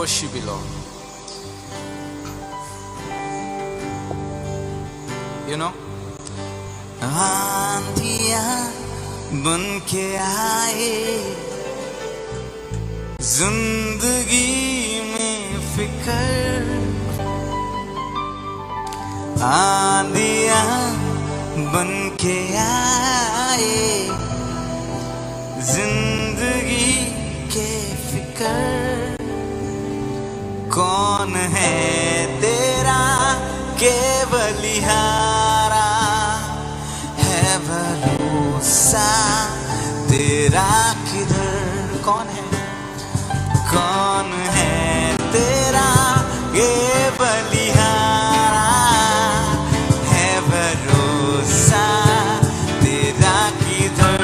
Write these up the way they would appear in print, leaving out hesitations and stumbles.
worship you, Lord. You know, आंधियां बन के आए जिंदगी में फिकर, आंधियां बन के आए जिंदगी के फिकर। कौन है तेरा केवलिहारा, है भरोसा तेरा किधर। कौन है तेरा केवलिहारा, है भरोसा तेरा किधर।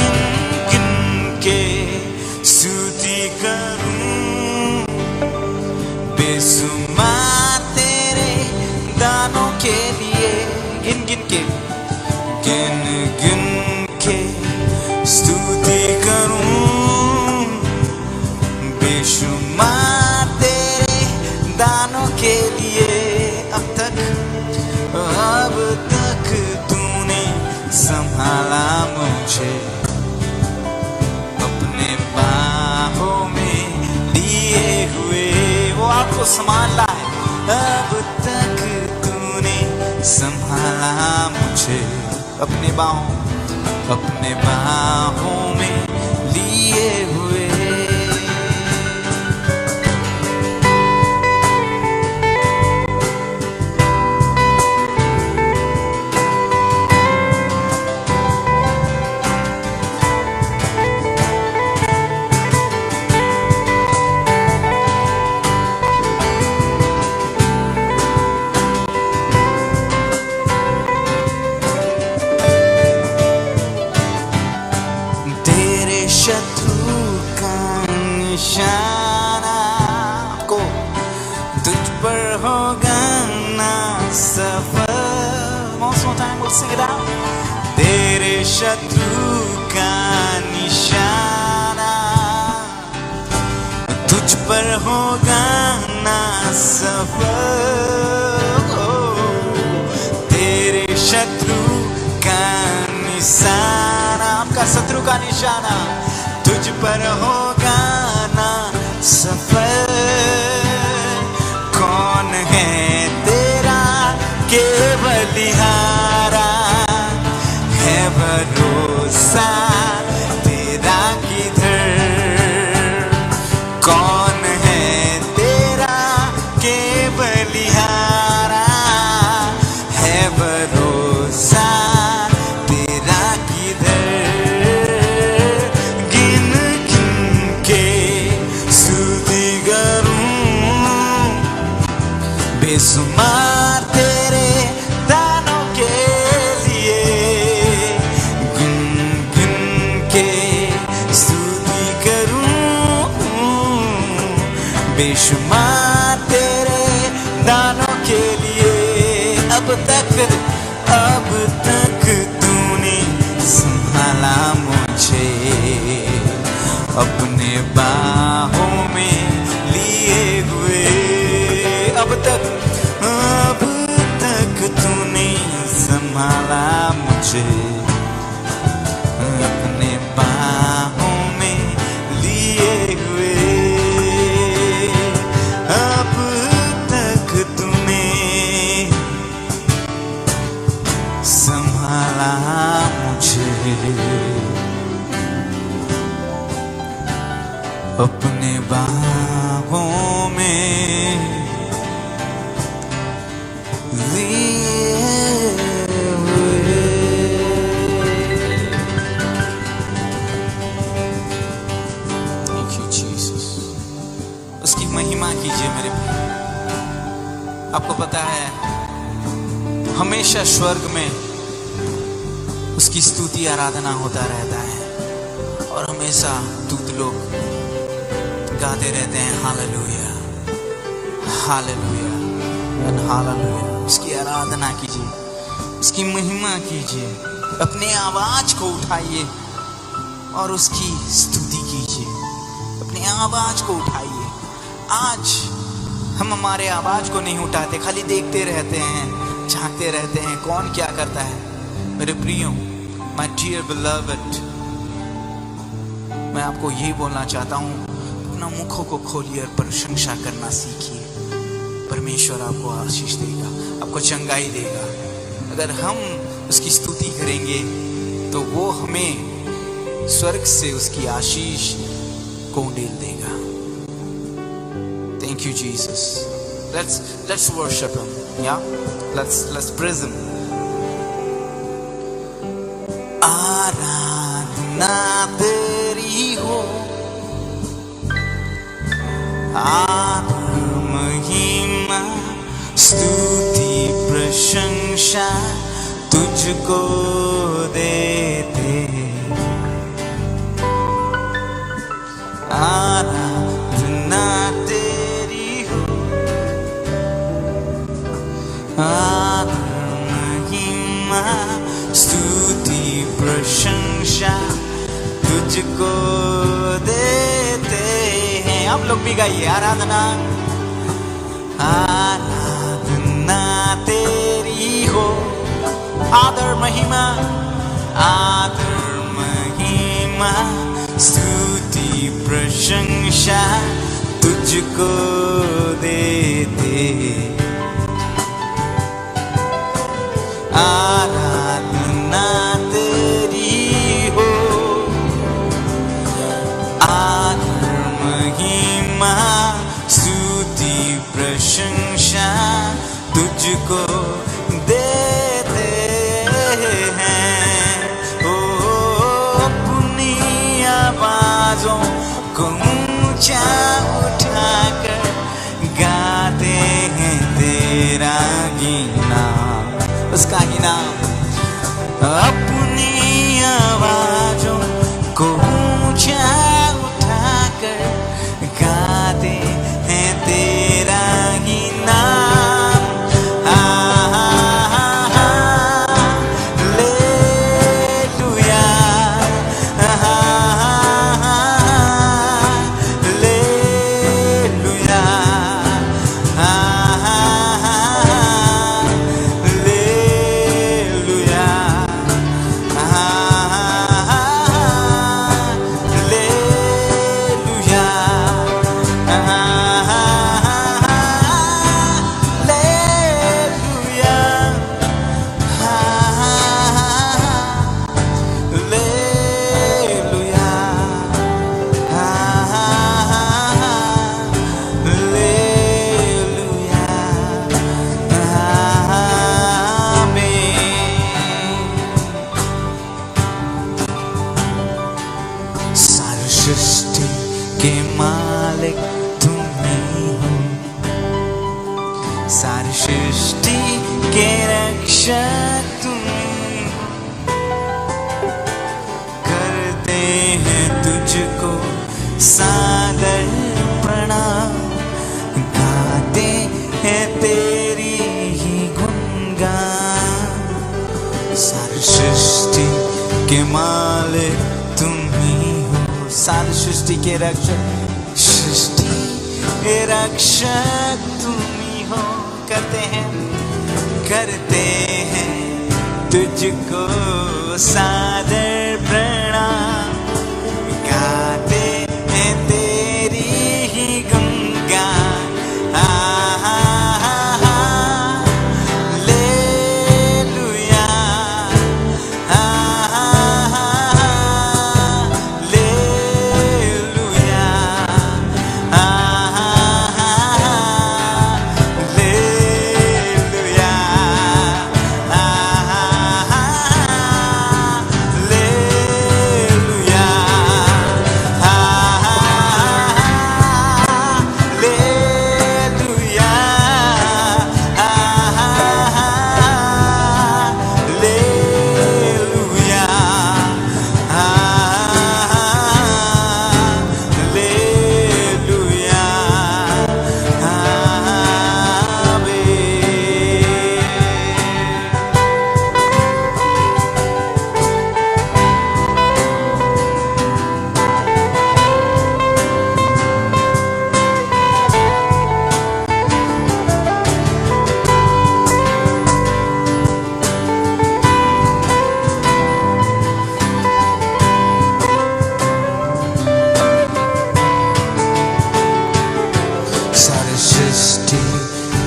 इन गिन के स्तुति करूं बेसुमार तेरे दानों के लिए। गिन गिन के स्तुति करूं बेशुमार तेरे दानों के लिए। अब तक तूने संभाला मुझे, अपने बाहों में लिए हुए वो आपको संभाला है। अब तक तूने संभाला मुझे, अपने बाहों में लिए हुए। शत्रु का निशाना को तुझ पर होगा ना सफल। Most time we'll sing it out. तेरे शत्रु का निशाना तुझ पर होगा ना सफल। तेरे शत्रु का निशाना, आपका शत्रु का निशाना तुझ पर होगा ना सफल। कौन है तेरा केवलिहारा, है भरोसा तेरा किधर। कौन है तेरा केवलिहारा, है भरोसा तेरा किधर। बेसुमार तेरे दानों के लिए। गिन के स्तुति करूं बेशुमार तेरे दानों के लिए। अब तक तूने संभाला मुझे, अपने बाहों में लिए हुए। अब तक तूने संभाला मुझे, अपने बाहों में लिए हुए। अब तक तूने संभाला मुझे, अपने बाहों में उसकी महिमा कीजिए मेरे भाई। आपको पता है हमेशा स्वर्ग में उसकी स्तुति आराधना होता रहता है, और हमेशा दूत लोग गाते रहते हैं हालेलुया हालेलुया हालेलुया। उसकी आराधना कीजिए, उसकी महिमा कीजिए, अपने आवाज को उठाइए और उसकी स्तुति कीजिए। अपने अपनी आवाज को उठाइए। आज हम हमारे आवाज को नहीं उठाते, खाली देखते रहते हैं, झांकते रहते हैं कौन क्या करता है। मेरे प्रियो, माय डियर बिलवड, मैं आपको यही बोलना चाहता हूं, अपना मुखों को खोलिए और प्रशंसा करना सीखिए। परमेश्वर आपको आशीष देगा, आपको चंगाई देगा। अगर हम उसकी स्तुति करेंगे तो वो हमें स्वर्ग से उसकी आशीष को उंडेल देगा। Thank you Jesus. Let's worship him. Yeah, let's praise him. आराधना तेरी हो, आदर महिमा स्तुति प्रशंसा तुझको देते। आराधना तेरी हो, आदर महिमा स्तुति प्रशंसा तुझको देते हैं। आप लोग भी गाइए, आराधना आराधना तेरी हो, आदर महिमा स्तुति प्रशंसा तुझको देते। आराधना तेरी हो, आदर महिमा स्तुति प्रशंसा तुझको देते हैं। ओ अपनी आवाजों को ऊंचा उठाकर गाते हैं तेरा गिना, उसका ही नाम। अपनी आवाजों को ऊंचा उठाकर गाते हैं तेरा ही नाम। हालेलुया, हालेलुया, सृष्टि के मालिक तुम ही हो, सारी सृष्टि के रक्षक तुम ही हो। करते हैं तुझको सादर प्रणाम, गाते हैं तेरी ही गुणगान। सारी सृष्टि के मालिक तुम ही हो, सारी सृष्टि के रक्षक, सृष्टि के रक्षक तुम ही हो। करते हैं तुझको सादर प्रणाम, गाते हैं तेरी ही गुणगान। ले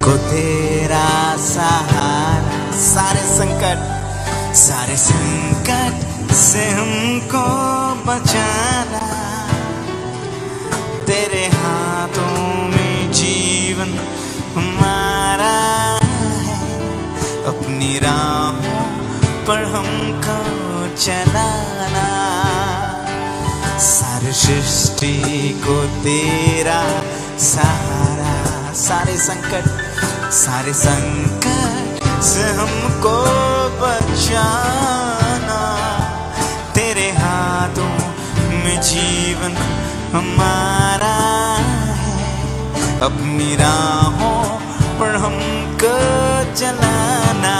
को तेरा सहारा, सारे संकट से हमको बचाना, तेरे हाथों में जीवन हमारा है, अपनी राहों पर हमको चलाना। सारी सृष्टि को तेरा सहारा, सारे संकट से हमको बचाना, तेरे हाथों में जीवन हमारा है, अपनी राहों पर हमको चलाना।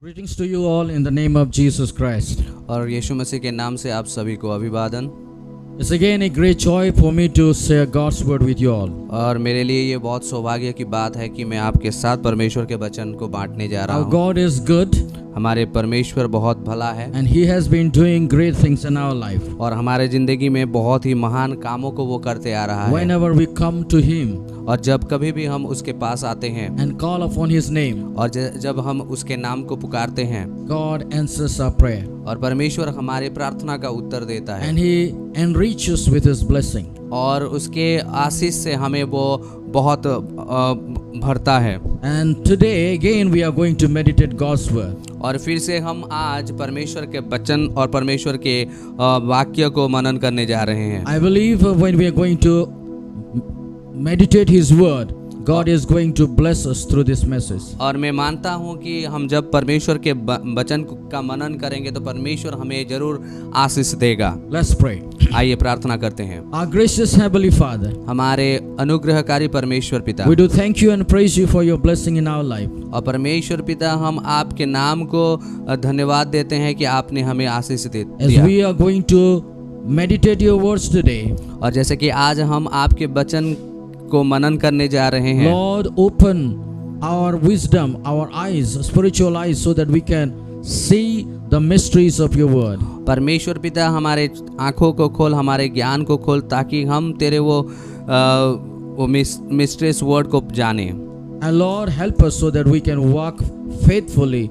Greetings to you all in the name of Jesus Christ. और यीशु मसीह के नाम से आप सभी को अभिवादन। It's again a great joy for me to share God's word with you all. और मेरे लिए ये बहुत सौभाग्य की बात है कि मैं आपके साथ परमेश्वर के वचन को बांटने जा रहा Our हूँ। God is good हमारे परमेश्वर बहुत भला है and He has been doing great things in our life. और हमारे जिंदगी में बहुत ही महान कामों को वो करते आ रहा है। Whenever we come to Him और जब कभी भी हम उसके पास आते हैं and call upon His name, और जब हम उसके नाम को पुकारते हैं, God answers our prayer और परमेश्वर हमारे प्रार्थना का उत्तर देता है and He enriches with His blessing. और उसके आशीष से हमें वो बहुत भरता है। And today again we are going to meditate God's word. और फिर से हम आज परमेश्वर के वचन और परमेश्वर के वाक्य को मनन करने जा रहे हैं। I believe when we are going to meditate His word, God is going to bless us through this message. और मैं मानता हूँ कि हम जब परमेश्वर के वचन का मनन करेंगे तो परमेश्वर हमें जरूर आशीष देगा। Let's pray. आइए प्रार्थना करते हैं। Our gracious Heavenly Father, हमारे अनुग्रहकारी परमेश्वर पिता, we do thank you and praise you for your blessing in our life. और परमेश्वर पिता हम आपके नाम को धन्यवाद देते हैं कि आपने हमें आशीष As दिया। we are going to meditate your words today, और जैसे कि आज हम आपके वचन को मनन करने जा रहे हैं, Lord, open our wisdom, our eyes, spiritual eyes, so that we can see the mysteries of your word. परमेश्वर पिता हमारे आँखों को खोल, हमारे ज्ञान को खोल, ताकि हम तेरे वो मिस्ट्रेस वर्ड को जाने। And Lord, help us so that we can walk faithfully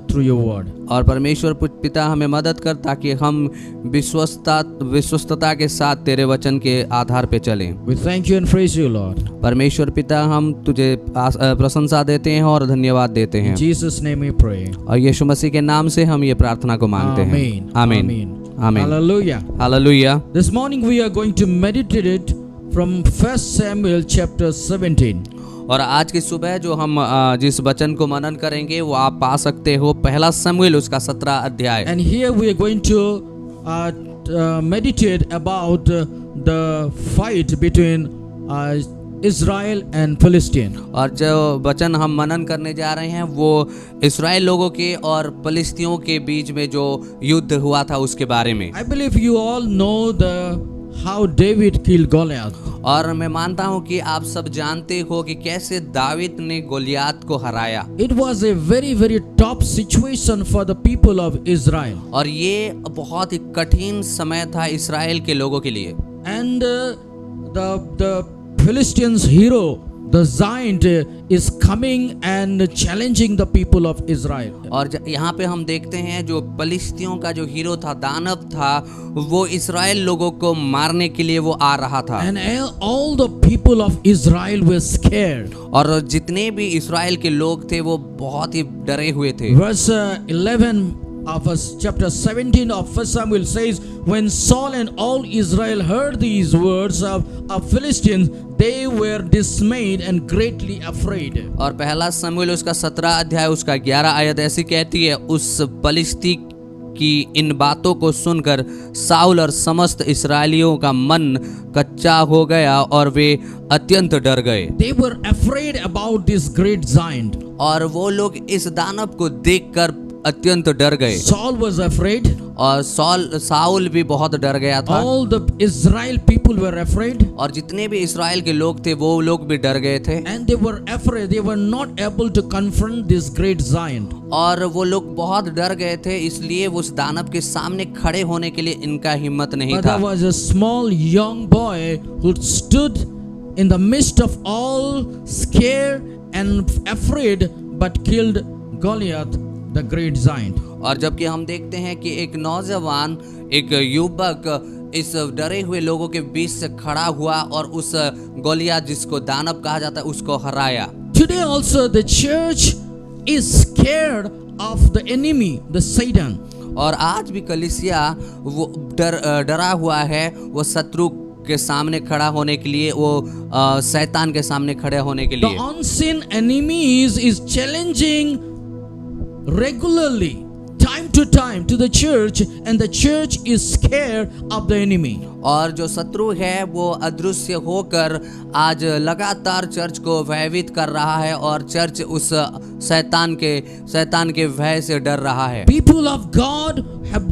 through your word. और परमेश्वर पिता हमें मदद कर ताकि हम विश्वस्तता के साथ तेरे वचन के आधार पे चलें। We thank you and praise you, Lord. परमेश्वर पिता हम तुझे प्रशंसा देते हैं और धन्यवाद देते हैं। In Jesus' name we pray. और यीशु मसीह के नाम से हम ये प्रार्थना को मांगते हैं। Amen. आमीन। Amen. आमीन। Hallelujah. Hallelujah. This morning we are going to meditate it from 1 Samuel chapter 17. और आज की सुबह जो हम जिस वचन को मनन करेंगे वो आप पा सकते हो पहला शमूएल उसका 17 अध्याय। And here we are going to meditate about the fight between Israel and Philistine. और जो वचन हम मनन करने जा रहे हैं वो इस्राएल लोगों के और फलिस्तियों के बीच में जो युद्ध हुआ था उसके बारे में। I believe you all know how David killed Goliath. और मैं मानता हूँ कि आप सब जानते हो कि कैसे दाऊद ने गोलियात को हराया। It was a very very tough situation for the people of Israel. और ये बहुत ही कठिन समय था इस्राएल के लोगों के लिए। And the Philistines hero the giant is coming and challenging the people of Israel. और यहाँ पे हम देखते हैं जो पलिश्तियों का जो हीरो था, दानव था, वो इस्राएल लोगों को मारने के लिए वो आ रहा था। And all the people of Israel were scared. और जितने भी इस्राएल के लोग थे वो बहुत ही डरे हुए थे। Verse 11 of chapter 17 of 1 Samuel says, when Saul and all Israel heard these words of Philistines, they were dismayed and greatly afraid. और पहला शमूएल उसका 17 अध्याय उसका 11 आयत ऐसी कहती है, उस पलिश्ती की इन बातों को सुनकर साउल और समस्त इस्राएलियों का मन कच्चा हो गया और वे अत्यंत डर गए। They were afraid about this great giant. और वो लोग इस दानव को देखकर अत्यंत डर गए। Saul was afraid. और साउल भी बहुत डर गया था। All the Israel people were afraid. और जितने भी इस्राएल के लोग थे वो लोग भी डर गए थे। And they were afraid. They were not able to confront this great giant. और वो लोग बहुत डर गए थे, इसलिए उस दानव के सामने खड़े होने के लिए इनका हिम्मत नहीं But था। there was a small young boy who stood in the midst of all, scared and afraid, but killed Goliath, the great giant. और जबकि हम देखते हैं कि एक नौजवान, एक युवक इस डरे हुए लोगों के बीच से खड़ा हुआ और उस गोलियत, जिसको दानव कहा जाता है, उसको हराया। Today also the church is scared of the enemy, the Satan. और आज भी कलीसिया वो डरा हुआ है, वो शत्रु के सामने खड़ा होने के लिए, वो शैतान के सामने खड़े होने के The लिए। unseen enemies is challenging regularly, time to time, to the church, and the church is scared of the enemy. और जो शत्रु है वो अदृश्य होकर आज लगातार चर्च को भयभीत कर रहा है और चर्च उस शैतान के भय से डर रहा है। People of God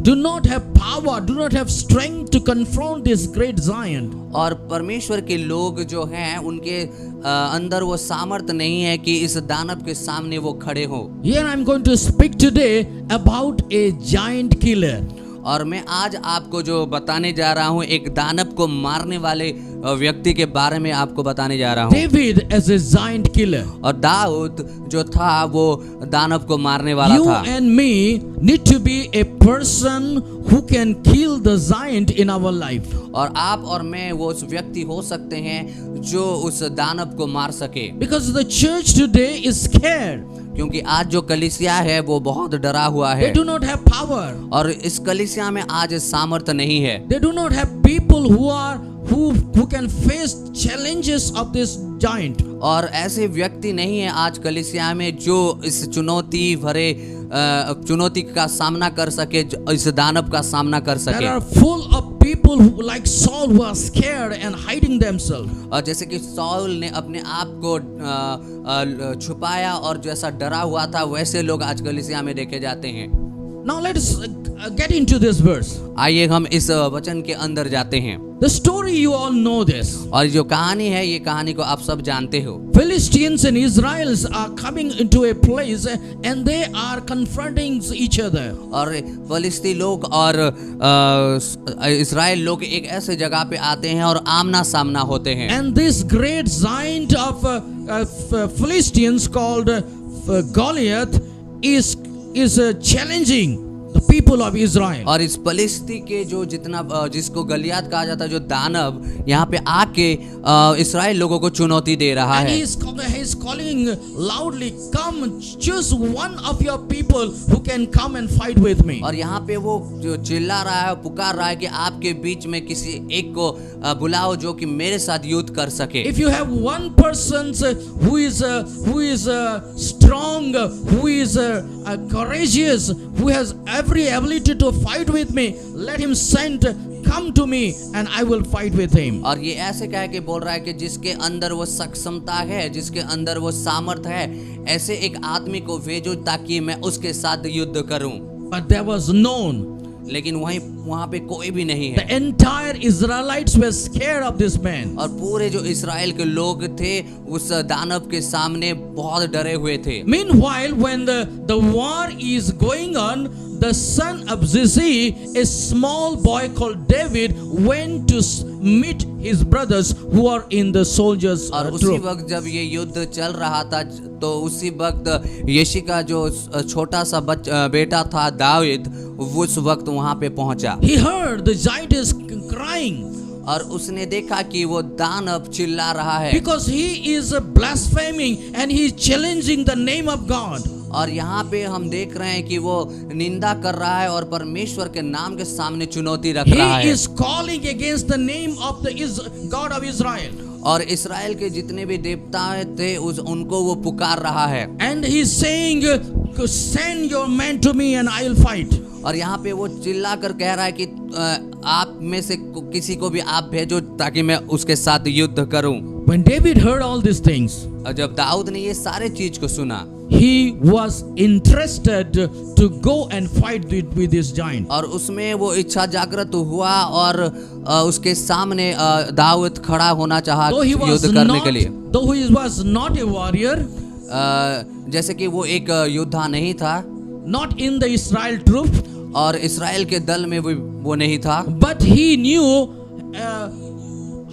do not have power, do not have strength to confront this great giant. और परमेश्वर के लोग जो हैं उनके अंदर वो सामर्थ नहीं है कि इस दानव के सामने वो खड़े हो। Here I am going to speak today about a giant killer. और मैं आज आपको जो बताने जा रहा हूँ, एक दानव को मारने वाले व्यक्ति के बारे में आपको बताने जा रहा हूँ। David as a giant killer. और दाऊद जो था वो दानव को मारने वाला You था। and me need to be a person who can kill the giant in our life. और आप और मैं वो उस व्यक्ति हो सकते हैं जो उस दानव को मार सके। Because the church today is scared. क्योंकि आज जो कलीसिया है वो बहुत डरा हुआ They है do not have power. और इस कलीसिया में आज सामर्थ्य नहीं है। They do not have people who can face challenges of this giant. और ऐसे व्यक्ति नहीं है आज कलीसिया में जो इस चुनौती का सामना कर सके, इस दानव का सामना कर There सके। are full of people who, like Saul, who are scared and hiding themselves. और जैसे कि साउल ने अपने आप को छुपाया और जैसा डरा हुआ था, वैसे लोग आज कलीसिया में देखे जाते हैं। Now let us get into this verse. आइए हम इस वचन के अंदर जाते हैं। The story, you all know this. और जो कहानी है, ये कहानी को आप सब जानते हो। Philistines and Israelis are coming into a place and they are confronting each other. और फलिस्ती लोग और इस्राएल लोग एक ऐसे जगह पे आते हैं और आमना सामना होते हैं। And this great giant of Philistines called Goliath is challenging the people of Israel. और इस फलिस्ती के जो जिसको गलियात कहा जाता है, जो दानव यहाँ पे आके इस्राएल लोगों को चुनौती दे रहा And है। he is calling loudly, come, choose one of your people who can come and fight with me. और यहाँ पे वो जो चिल्ला रहा है, पुकार रहा है कि आपके बीच में किसी एक को बुलाओ जो कि मेरे साथ युद्ध कर सके। If you have one person who is strong, who is courageous, who has every ability to fight with me, let him come to me and I will fight with him. और ये ऐसे कह के बोल रहा है कि जिसके अंदर वो सक्षमता है, जिसके अंदर वो सामर्थ है, ऐसे एक आदमी को भेजो ताकि मैं उसके साथ युद्ध करूं। But there was known लेकिन वहाँ पे कोई भी नहीं The है। entire Israelites were scared of this man. और पूरे जो इस्राएल के लोग थे उस दानव के सामने बहुत डरे हुए थे। Meanwhile, when the war is going on, the son of Zisi, a small boy called David, went to meet his brothers who are in the soldiers' और उसी troop. वक्त जब ये युद्ध चल रहा था तो उसी वक्त यीशु का जो छोटा सा बेटा था दाऊद उस वक्त वहां पे पहुंचा। He heard the giant is crying और उसने देखा कि वो दानव चिल्ला रहा है because he is blaspheming and he is challenging the name of God. और यहाँ पे हम देख रहे हैं कि वो निंदा कर रहा है और परमेश्वर के नाम के सामने चुनौती रख रहा He है। is calling against the name of the God of Israel. और इस्राएल के जितने भी देवता थे उनको वो पुकार रहा है। And he is saying, send your man to me and I will fight. और यहाँ पे वो चिल्ला कर कह रहा है कि आप में से किसी को भी आप भेजो ताकि मैं उसके साथ युद्ध करूं। When David heard all these things, और जब दाऊद ने ये सारे चीज को सुना he was interested to go and fight with this giant. और उसमें वो इच्छा जागृत हुआ और उसके सामने दाऊद खड़ा होना चाहा Though he was युद्ध करने के लिए। not a warrior, जैसे कि वो एक योद्धा नहीं था not in the Israel troop, और इस्राएल के दल में वो नहीं था, but he knew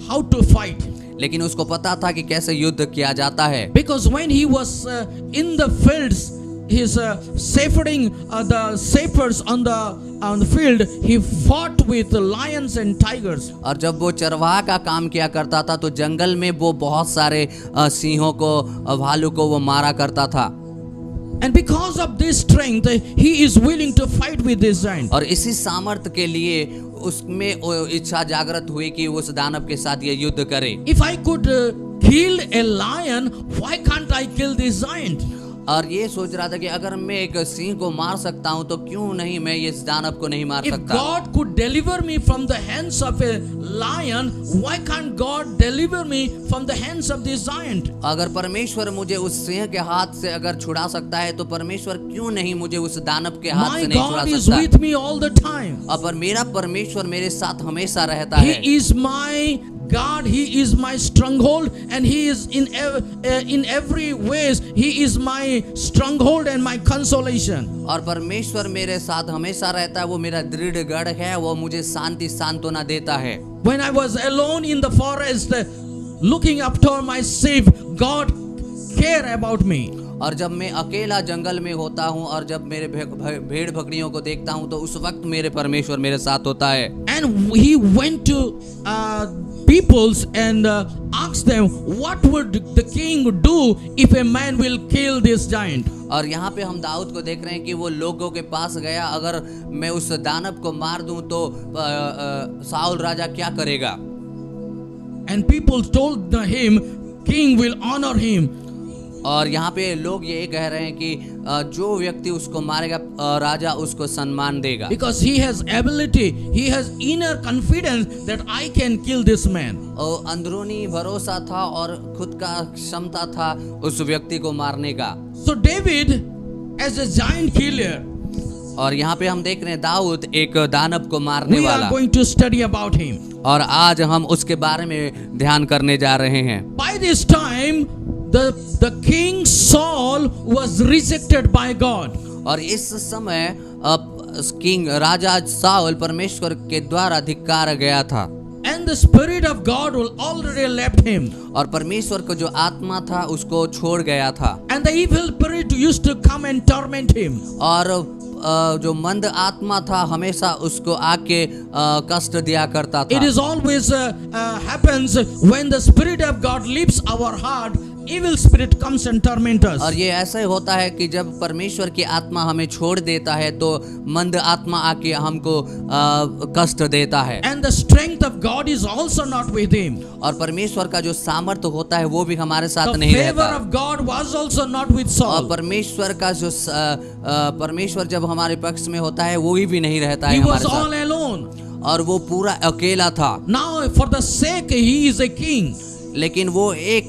how to fight. लेकिन उसको पता था कि कैसे युद्ध किया जाता है। Because when he was in the fields, he's shepherding the shepherds on the field, he fought with lions and tigers. और जब वो चरवाहा का काम किया करता था तो जंगल में वो बहुत सारे सिंहों को भालू को वो मारा करता था। And because of this strength, he is willing to fight with this giant. और इसी सामर्थ्य के लिए उसमें इच्छा जागृत हुई कि उस दानव के साथ ये युद्ध करे। If I could kill a lion, why can't I kill this giant? और ये सोच रहा था कि अगर मैं एक सिंह को मार सकता हूँ तो क्यों नहीं मैं इस दानव को नहीं मार If सकता। God could deliver me from the hands of a lion, why can't God deliver me from the hands of this giant? अगर परमेश्वर मुझे उस सिंह के हाथ से अगर छुड़ा सकता है तो परमेश्वर क्यों नहीं मुझे उस दानव के हाथ My से नहीं छुड़ा God is सकता। with me all the time. और मेरा परमेश्वर मेरे साथ हमेशा रहता है। He is my God, He is my stronghold, and He is in every ways, He is my stronghold and my consolation. और परमेश्वर मेरे साथ हमेशा रहता है, वो मेरा दृढ़ गढ़ है, वो मुझे शांति सांत्वना देता है। When I was alone in the forest, looking after my sheep, God care about me. और जब मैं अकेला जंगल में होता हूँ और जब मेरे भेड़ बकरियों को देखता हूँ तो उस वक्त मेरे परमेश्वर मेरे साथ होता है। And he went to peoples and asked them, what would the king do if a man will kill this giant? और यहाँ पे हम दाऊद को देख रहे हैं कि वो लोगों के पास गया, अगर मैं उस दानव को मार दूं तो साउल राजा क्या करेगा? And people told him, king will honor him. और यहाँ पे लोग ये कह रहे हैं कि जो व्यक्ति उसको मारेगा राजा उसको सम्मान देगा। Because he has ability, he has inner confidence that I can kill this man. और अंदरूनी भरोसा था और खुद का क्षमता था उस व्यक्ति को मारने का। So David, as a giant killer, और यहाँ पे हम देख रहे हैं दाऊद एक दानव को मारने we वाला। are going to study about him. और आज हम उसके बारे में ध्यान करने जा रहे हैं। By this time, the king Saul was rejected by God. और इस समय किंग राजा साउल परमेश्वर के द्वारा धिक्कारा गया था। And the spirit of God will already left him. और परमेश्वर को जो आत्मा था उसको छोड़ गया था। And the evil spirit used to come and torment him. और जो मंद आत्मा था हमेशा उसको आके कष्ट दिया करता था। It is always happens when the spirit of God leaves our heart, evil spirit comes and torment us. और ये ऐसा ही होता है कि जब परमेश्वर की आत्मा हमें छोड़ देता है तो मंद आत्मा आके हमको कष्ट देता है। And the strength of God is also not with him. और परमेश्वर का जो सामर्थ्य होता है वो भी हमारे साथ The नहीं favor रहता। of God was also not with और Saul. परमेश्वर का जो परमेश्वर जब हमारे पक्ष में होता है वो भी नहीं रहता है He हमारे was all साथ। alone. और वो पूरा अकेला था। Now for the sake he is a king. लेकिन वो एक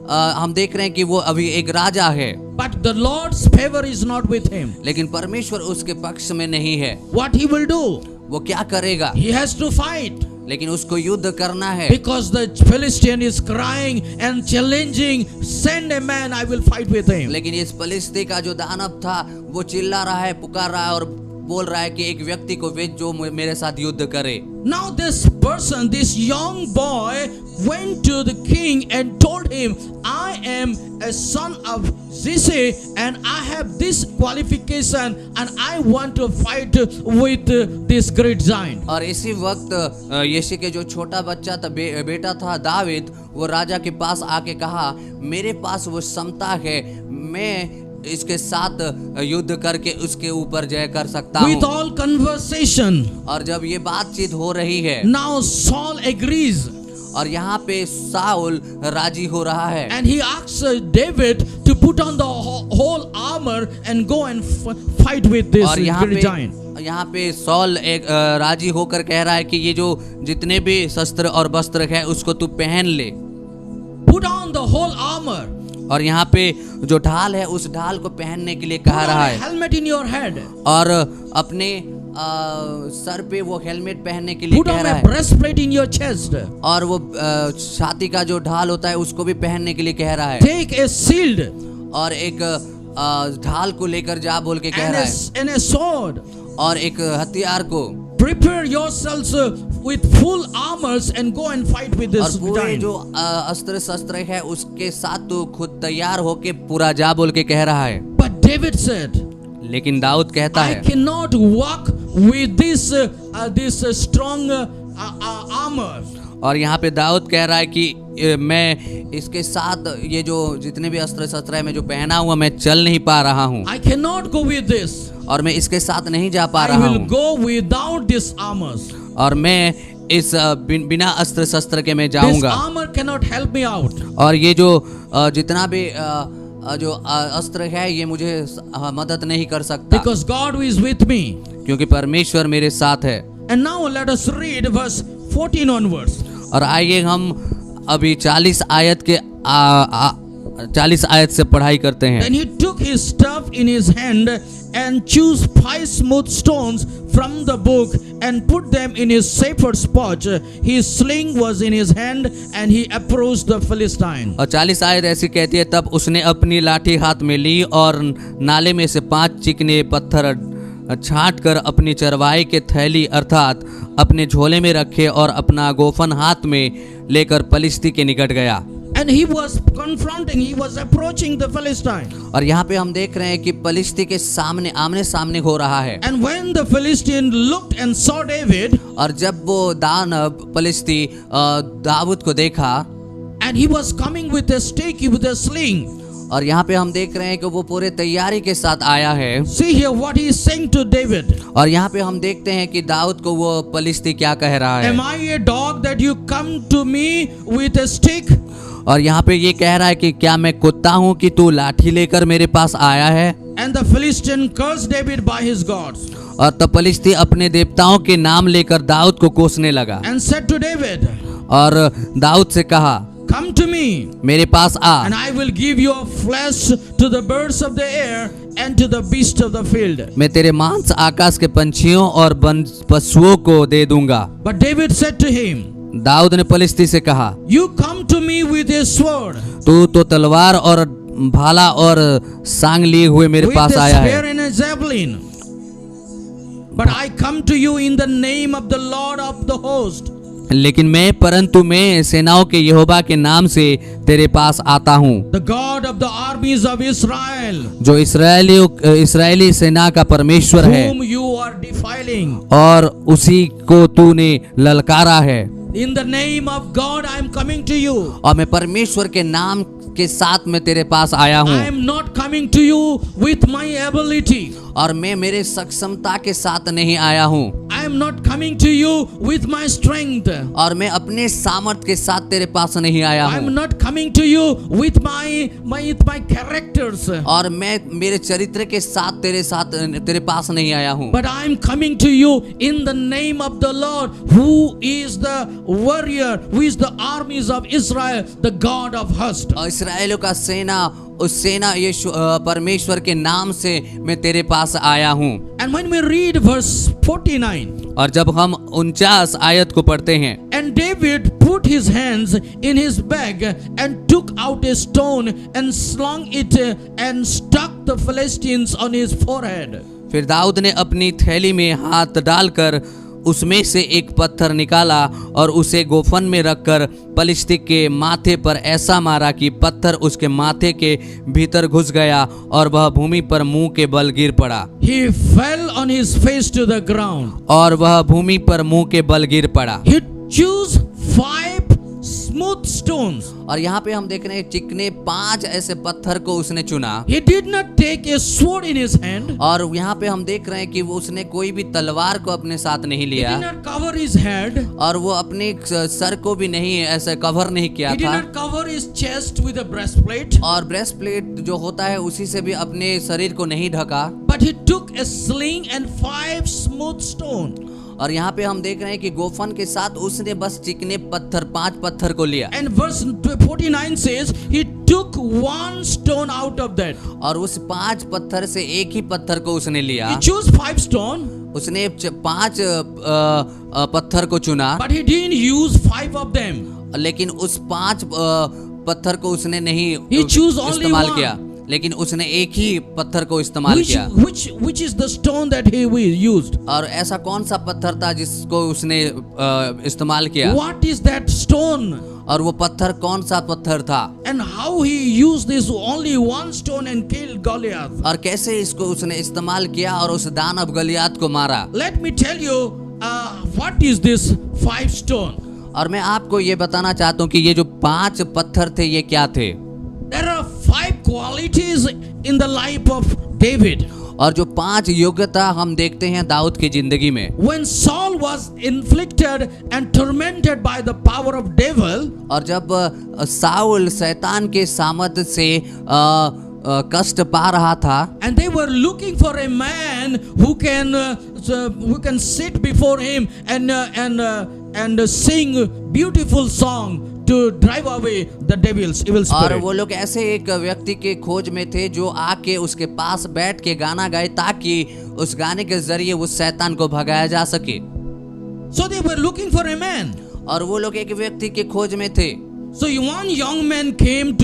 हम देख रहे हैं कि वो अभी एक राजा है, but the Lord's favor is not with him. लेकिन परमेश्वर उसके पक्ष में नहीं है। What he will do? वो क्या करेगा? He has to fight. लेकिन उसको युद्ध करना है, Because the Philistine is crying and challenging, send a man, I will fight with him. लेकिन इस फलिस्ती का जो दानव था वो चिल्ला रहा है, पुकार रहा है और बोल रहा है कि एक व्यक्ति को भेज जो मेरे साथ युद्ध करे। Now this person, this young boy went to the king and told him, I am a son of Zisi and I have this qualification and I want to fight with this great giant. और इसी वक्त यीशु के जो छोटा बच्चा था, बेटा था दाविद, वो राजा के पास आके कहा, मेरे पास वो क्षमता है, मैं इसके साथ युद्ध करके उसके ऊपर जय कर सकता With हूँ। all conversation, और जब ये बातचीत हो रही है now Saul agrees और यहाँ पे साउल राजी हो रहा है and he asks David to put on the whole armor and go and fight with this और great giant. यहाँ पे सॉल एक राजी होकर कह रहा है कि ये जो जितने भी शस्त्र और वस्त्र है उसको तू पहन ले। Put on the whole armor. और यहाँ पे जो ढाल है उस ढाल को पहनने के लिए Put कहा on रहा a है helmet in your head. और अपने सर पे वो हेलमेट पहनने के लिए Put कह on रहा a है breastplate in your chest. और वो छाती का जो ढाल होता है उसको भी पहनने के लिए कह रहा है Take a shield और एक ढाल को लेकर जा बोल के कह and रहा है and a sword. और एक हथियार को। Prepare yourselves with full armors and go and fight with और this पूरे giant. जो अस्त्र शस्त्र है उसके साथ तो खुद तैयार होके पूरा जा बोल के कह रहा है। But David said, लेकिन दाऊद कहता I है cannot walk with this strong armor. और यहाँ पे दाऊद कह रहा है कि मैं इसके साथ ये जो जितने भी अस्त्र शस्त्र है मैं जो पहना हुआ मैं चल नहीं पा रहा हूँ I cannot go with this. और मैं इसके साथ नहीं जा पा I रहा will हूँ go without this armors. और मैं इस बिना अस्त्र शस्त्र के मैं This जाऊंगा। armor cannot help me out. और ये जो जितना भी जो अस्त्र है ये मुझे मदद नहीं कर सकता Because God is with me. क्योंकि परमेश्वर मेरे साथ है। And now let us read verse 14 onwards. और आइए हम अभी 40 आयत के 40 आयत से पढ़ाई करते हैं। Then he took his staff in his hand and chose 5 smooth stones from the book and put them in his shepherd's pouch. His sling was in his hand and he approached the Philistine. और 40 आयत ऐसी कहती है, तब उसने अपनी लाठी हाथ में ली और नाले में से 5 चिकने पत्थर छांट कर अपनी चरवाई के थैली अर्थात अपने झोले में रखे और अपना गोफन हाथ में लेकर फलिस्ती के निकट गया। And he was confronting, he was approaching the Philistine. और यहाँ पे हम देख रहे हैं कि फलिस्ती के सामने आमने सामने हो रहा है। And when the Philistine looked and saw David, और जब वो दानव फलिस्ती दाऊद को देखा, and he was coming with a stick, with a sling. और यहाँ पे हम देख रहे हैं कि वो पूरे तैयारी के साथ आया है। See here what he is saying to David. और यहाँ पे हम देखते हैं कि दाऊद को वो फलिस्ती क्या कह रहा है। Am I a dog that you come to me with a stick? और यहाँ पे ये कह रहा है कि क्या मैं कुत्ता हूँ कि तू लाठी लेकर मेरे पास आया है। And the Philistine cursed David by his gods. और तब फलिस्ती अपने देवताओं के नाम लेकर दाऊद को कोसने लगा And said to David, और दाऊद से कहा, come to me, मेरे पास आ and I will give your flesh to the birds of the air and to the beasts of the field. मैं तेरे मांस आकाश के पंछियों और वन पशुओं को दे दूंगा। But David said to him, Dawood ने फलिस्ती से कहा, you come to me with a sword, तू तो तलवार और भाला और सांग लिए हुए मेरे with पास a आया spear है। and a javelin. But I come to you in the name of the Lord of the host. लेकिन परंतु मैं सेनाओं के यहोवा के नाम से तेरे पास आता हूँ, The God of the armies of Israel, जो इस्राएली सेना का परमेश्वर है whom you are defiling. और उसी को तूने ललकारा है। In the name of God I am coming to you. और मैं परमेश्वर के नाम के साथ में तेरे पास आया हूँ। I am not coming to you with my ability. और मैं मेरे सक्षमता के साथ नहीं आया हूँ। I am not coming to you with my strength. और मैं अपने सामर्थ के साथ तेरे पास नहीं आया I am हूँ, not coming to you with my characters. और मैं मेरे चरित्र के साथ तेरे पास नहीं आया हूँ, But I am coming to you in the name of the Lord, who is the warrior, who is the armies of Israel, the God of hosts. और इसराइलों का सेना, उस सेना यीशु परमेश्वर के नाम से मैं तेरे पास आया हूँ। And when we read verse 49, और जब हम 49 आयत को पढ़ते हैं, and David put his hands in his bag and took out a stone and slung it and struck the Philistines on his forehead. फिर दाऊद ने अपनी थैली में हाथ डालकर उसमें से एक पत्थर निकाला और उसे गोफन में रखकर पलिश्ती के माथे पर ऐसा मारा कि पत्थर उसके माथे के भीतर घुस गया और वह भूमि पर मुंह के बल गिर पड़ा। He fell on his face to the ground. और वह भूमि पर मुंह के बल गिर पड़ा। He chose 5 smooth stones. और यहाँ पे हम देख रहे हैं चिकने 5 ऐसे पत्थर को उसने चुना। He did not take a sword in his hand. और यहाँ पे हम देख रहे हैं कि वो उसने कोई भी तलवार को अपने साथ नहीं He लिया, did not cover his head. और वो अपने सर को भी नहीं ऐसे कवर नहीं किया He did था। not cover his chest with a breastplate. और ब्रेस्ट प्लेट जो होता है उसी से भी अपने शरीर को नहीं ढका। But he took a sling and 5 smooth stones. और यहाँ पे हम देख रहे हैं कि गोफन के साथ उसने बस चिकने पत्थर 5 पत्थर को लिया। And verse 49 says he took 1 stone out of that. और उस 5 पत्थर से एक ही पत्थर को उसने लिया। He chose 5 stone, उसने 5 पत्थर को चुना, but he didn't use 5 of them. लेकिन उस 5 पत्थर को उसने नहीं He chose only इस्तेमाल one. किया, लेकिन उसने एक ही पत्थर को इस्तेमाल किया। Which is the stone that he used? और ऐसा कौन सा पत्थर था जिसको उसने इस्तेमाल किया? What is that stone? और वो पत्थर कौन सा पत्थर था? And how he used this only 1 stone and killed Goliath? और कैसे इसको उसने इस्तेमाल किया और उस दानव गलियात को मारा? Let me tell you what is this 5 stone. और मैं आपको ये बताना चाहता हूँ कि ये जो 5 पत्थर थे ये क्या थे। There are 5 qualities in the life of David. और जो 5 योग्यता हम देखते हैं दाऊद की जिंदगी में। When Saul was inflicted and tormented by the power of devil, और जब साउल शैतान के सामर्थ से कष्ट पा रहा था, and they were looking for a man who can sit before him and sing beautiful song to drive away the devil's evil और spirit. वो लोग ऐसे एक व्यक्ति के खोज में थे जो आके उसके पास बैठ के गाना गाए ताकि उस गाने के जरिए उस शैतान को भगाया जा सके। So they were looking for a man. और वो लोग एक व्यक्ति के खोज में थे। So one young man came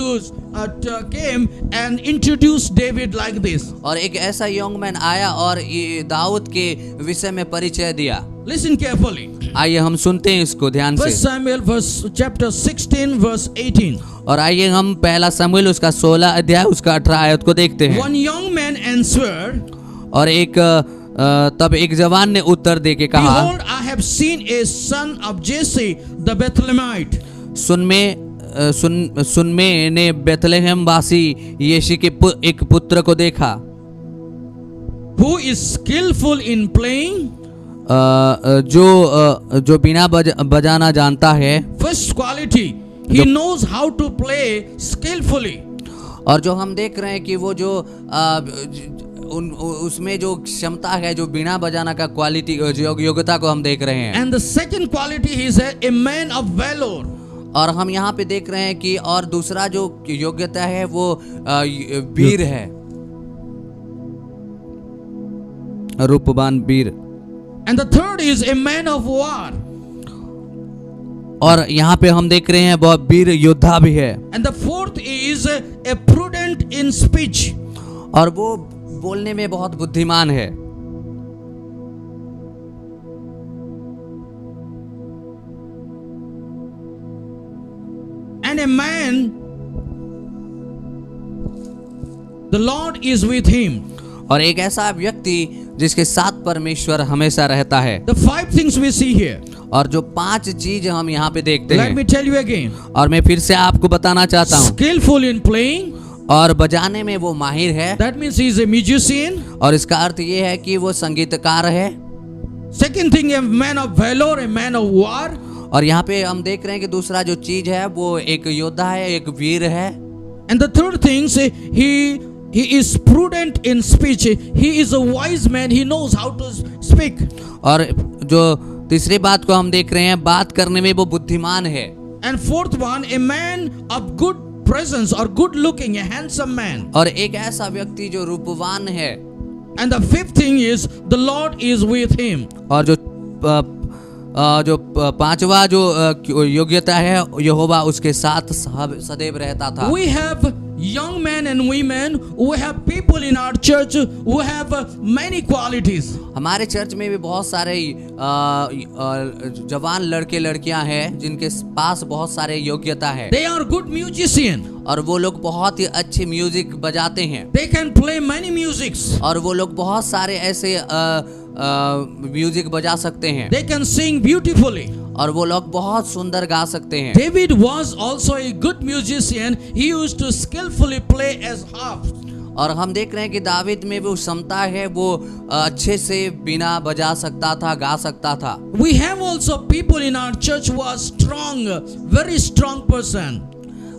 and introduced David like this. और एक ऐसा यंग मैन आया और ये दाऊद के विषय में परिचय दिया। Listen carefully. आइए हम सुनते हैं इसको ध्यान 1 से। Samuel chapter 16 verse 18. और आइए हम पहला शमूएल उसका 16 अध्याय उसका 18 आयत को देखते हैं। One young man answered, और तब एक जवान ने उत्तर दे के कहा, Behold, I have seen a son of Jesse the Bethlehemite. सुन में ने बेथलेहम वासी यीशु के एक पुत्र को देखा, Who is skillful in playing. जो बिना बजाना जानता है। First quality, he knows how to play skillfully. और जो हम देख रहे हैं कि वो जो उसमें जो क्षमता है, जो बिना बजाना का क्वालिटी योग्यता को हम देख रहे हैं। And the second quality, he is a man of valor. और हम यहाँ पे देख रहे हैं कि और दूसरा जो योग्यता है वो वीर है, रूपवान वीर। And the third is a man of war. और यहाँ पे हम देख रहे हैं वह वीर योद्धा भी है। And the fourth is a prudent in speech. और वो बोलने में बहुत बुद्धिमान है। And a man, the Lord is with him. और एक ऐसा व्यक्ति जिसके साथ परमेश्वर हमेशा रहता है। The 5 things we see here. और जो 5 चीज हम यहाँ पे देखते Let हैं, me tell you again. और मैं फिर से आपको बताना चाहता हूँ। Skillful in playing. और बजाने में वो माहिर है। That means he is a musician. और इसका अर्थ ये है कि वो संगीतकार है। Second thing, a man of valor, a man of war. और यहाँ पे हम देख रहे हैं कि दूसरा जो चीज है वो एक योद्धा है, एक वीर है। And the third thing, he is prudent in speech. He is a wise man. He knows how to speak. और जो तीसरी बात को हम देख रहे हैं, बात करने में वो बुद्धिमान है। And fourth one, a man of good presence or good looking, a handsome man. और एक ऐसा व्यक्ति जो रूपवान है। And the fifth thing is the Lord is with him. और जो पांचवा जो योग्यता है, यहोवा उसके साथ सदैव रहता था। We have young men and women, we have people in our church who have many qualities. हमारे चर्च में भी बहुत सारे जवान लड़के लड़कियां हैं जिनके पास बहुत सारे योग्यता है। They are good musician. और वो लोग बहुत ही अच्छे म्यूजिक बजाते हैं। They can play many musics. और वो लोग बहुत सारे ऐसे म्यूजिक बजा सकते हैं। They can sing beautifully. और वो लोग बहुत सुंदर गा सकते हैं। David was also a good musician. He used to skillfully play as harp. और हम देख रहे हैं कि दावीद में भी क्षमता है, वो अच्छे से बीना बजा सकता था, गा सकता था। We have also people in our church who are strong, very strong person.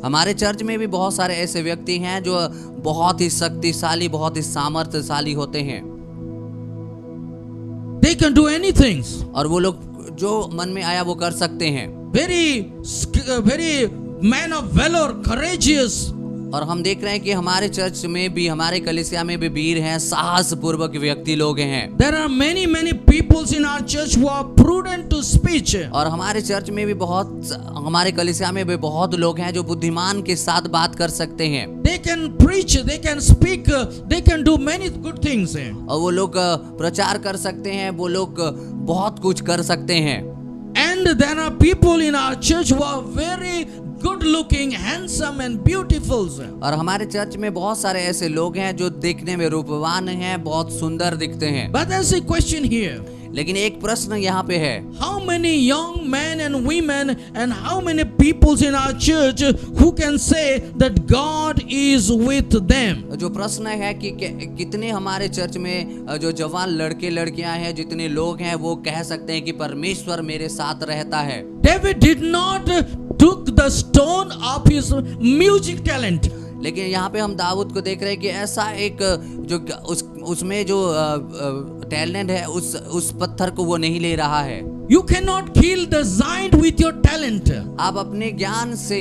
हमारे चर्च में भी बहुत सारे ऐसे व्यक्ति हैं जो बहुत ही शक्तिशाली, बहुत ही सामर्थ्यशाली होते हैं। They can do anything. और वो लोग जो मन में आया वो कर सकते हैं। Very man of valor, courageous. और हम देख रहे हैं कि हमारे चर्च में भी, हमारे कलीसिया में भी वीर हैं, साहस पूर्वक व्यक्ति लोग हैं। There are many peoples in our church who are prudent to speech. और हमारे चर्च में भी हमारे कलीसिया में भी बहुत लोग हैं जो बुद्धिमान के साथ बात कर सकते हैं। They can preach, they can speak, they can do many good things. और वो लोग प्रचार कर सकते हैं, वो लोग बहुत कुछ कर सकते हैं। And there are people in our church who are very good looking, handsome and beautiful. और हमारे चर्च में बहुत सारे ऐसे लोग हैं जो देखने में रूपवान हैं, बहुत सुंदर दिखते हैं। But there's a question here. लेकिन एक प्रश्न यहाँ पे है, How many young men and women and how many peoples in our church who can say that God is with them? जो प्रश्न है कि कितने हमारे चर्च में जो जवान लड़के लड़कियां हैं, जितने लोग हैं, वो कह सकते हैं कि परमेश्वर मेरे साथ रहता है। David did not took the stone of his music talent. लेकिन यहाँ पे हम दाऊद को देख रहे हैं कि ऐसा एक जो उसमें जो टैलेंट है, उस पत्थर को वो नहीं ले रहा है। You cannot kill the giant with your talent. आप अपने ज्ञान से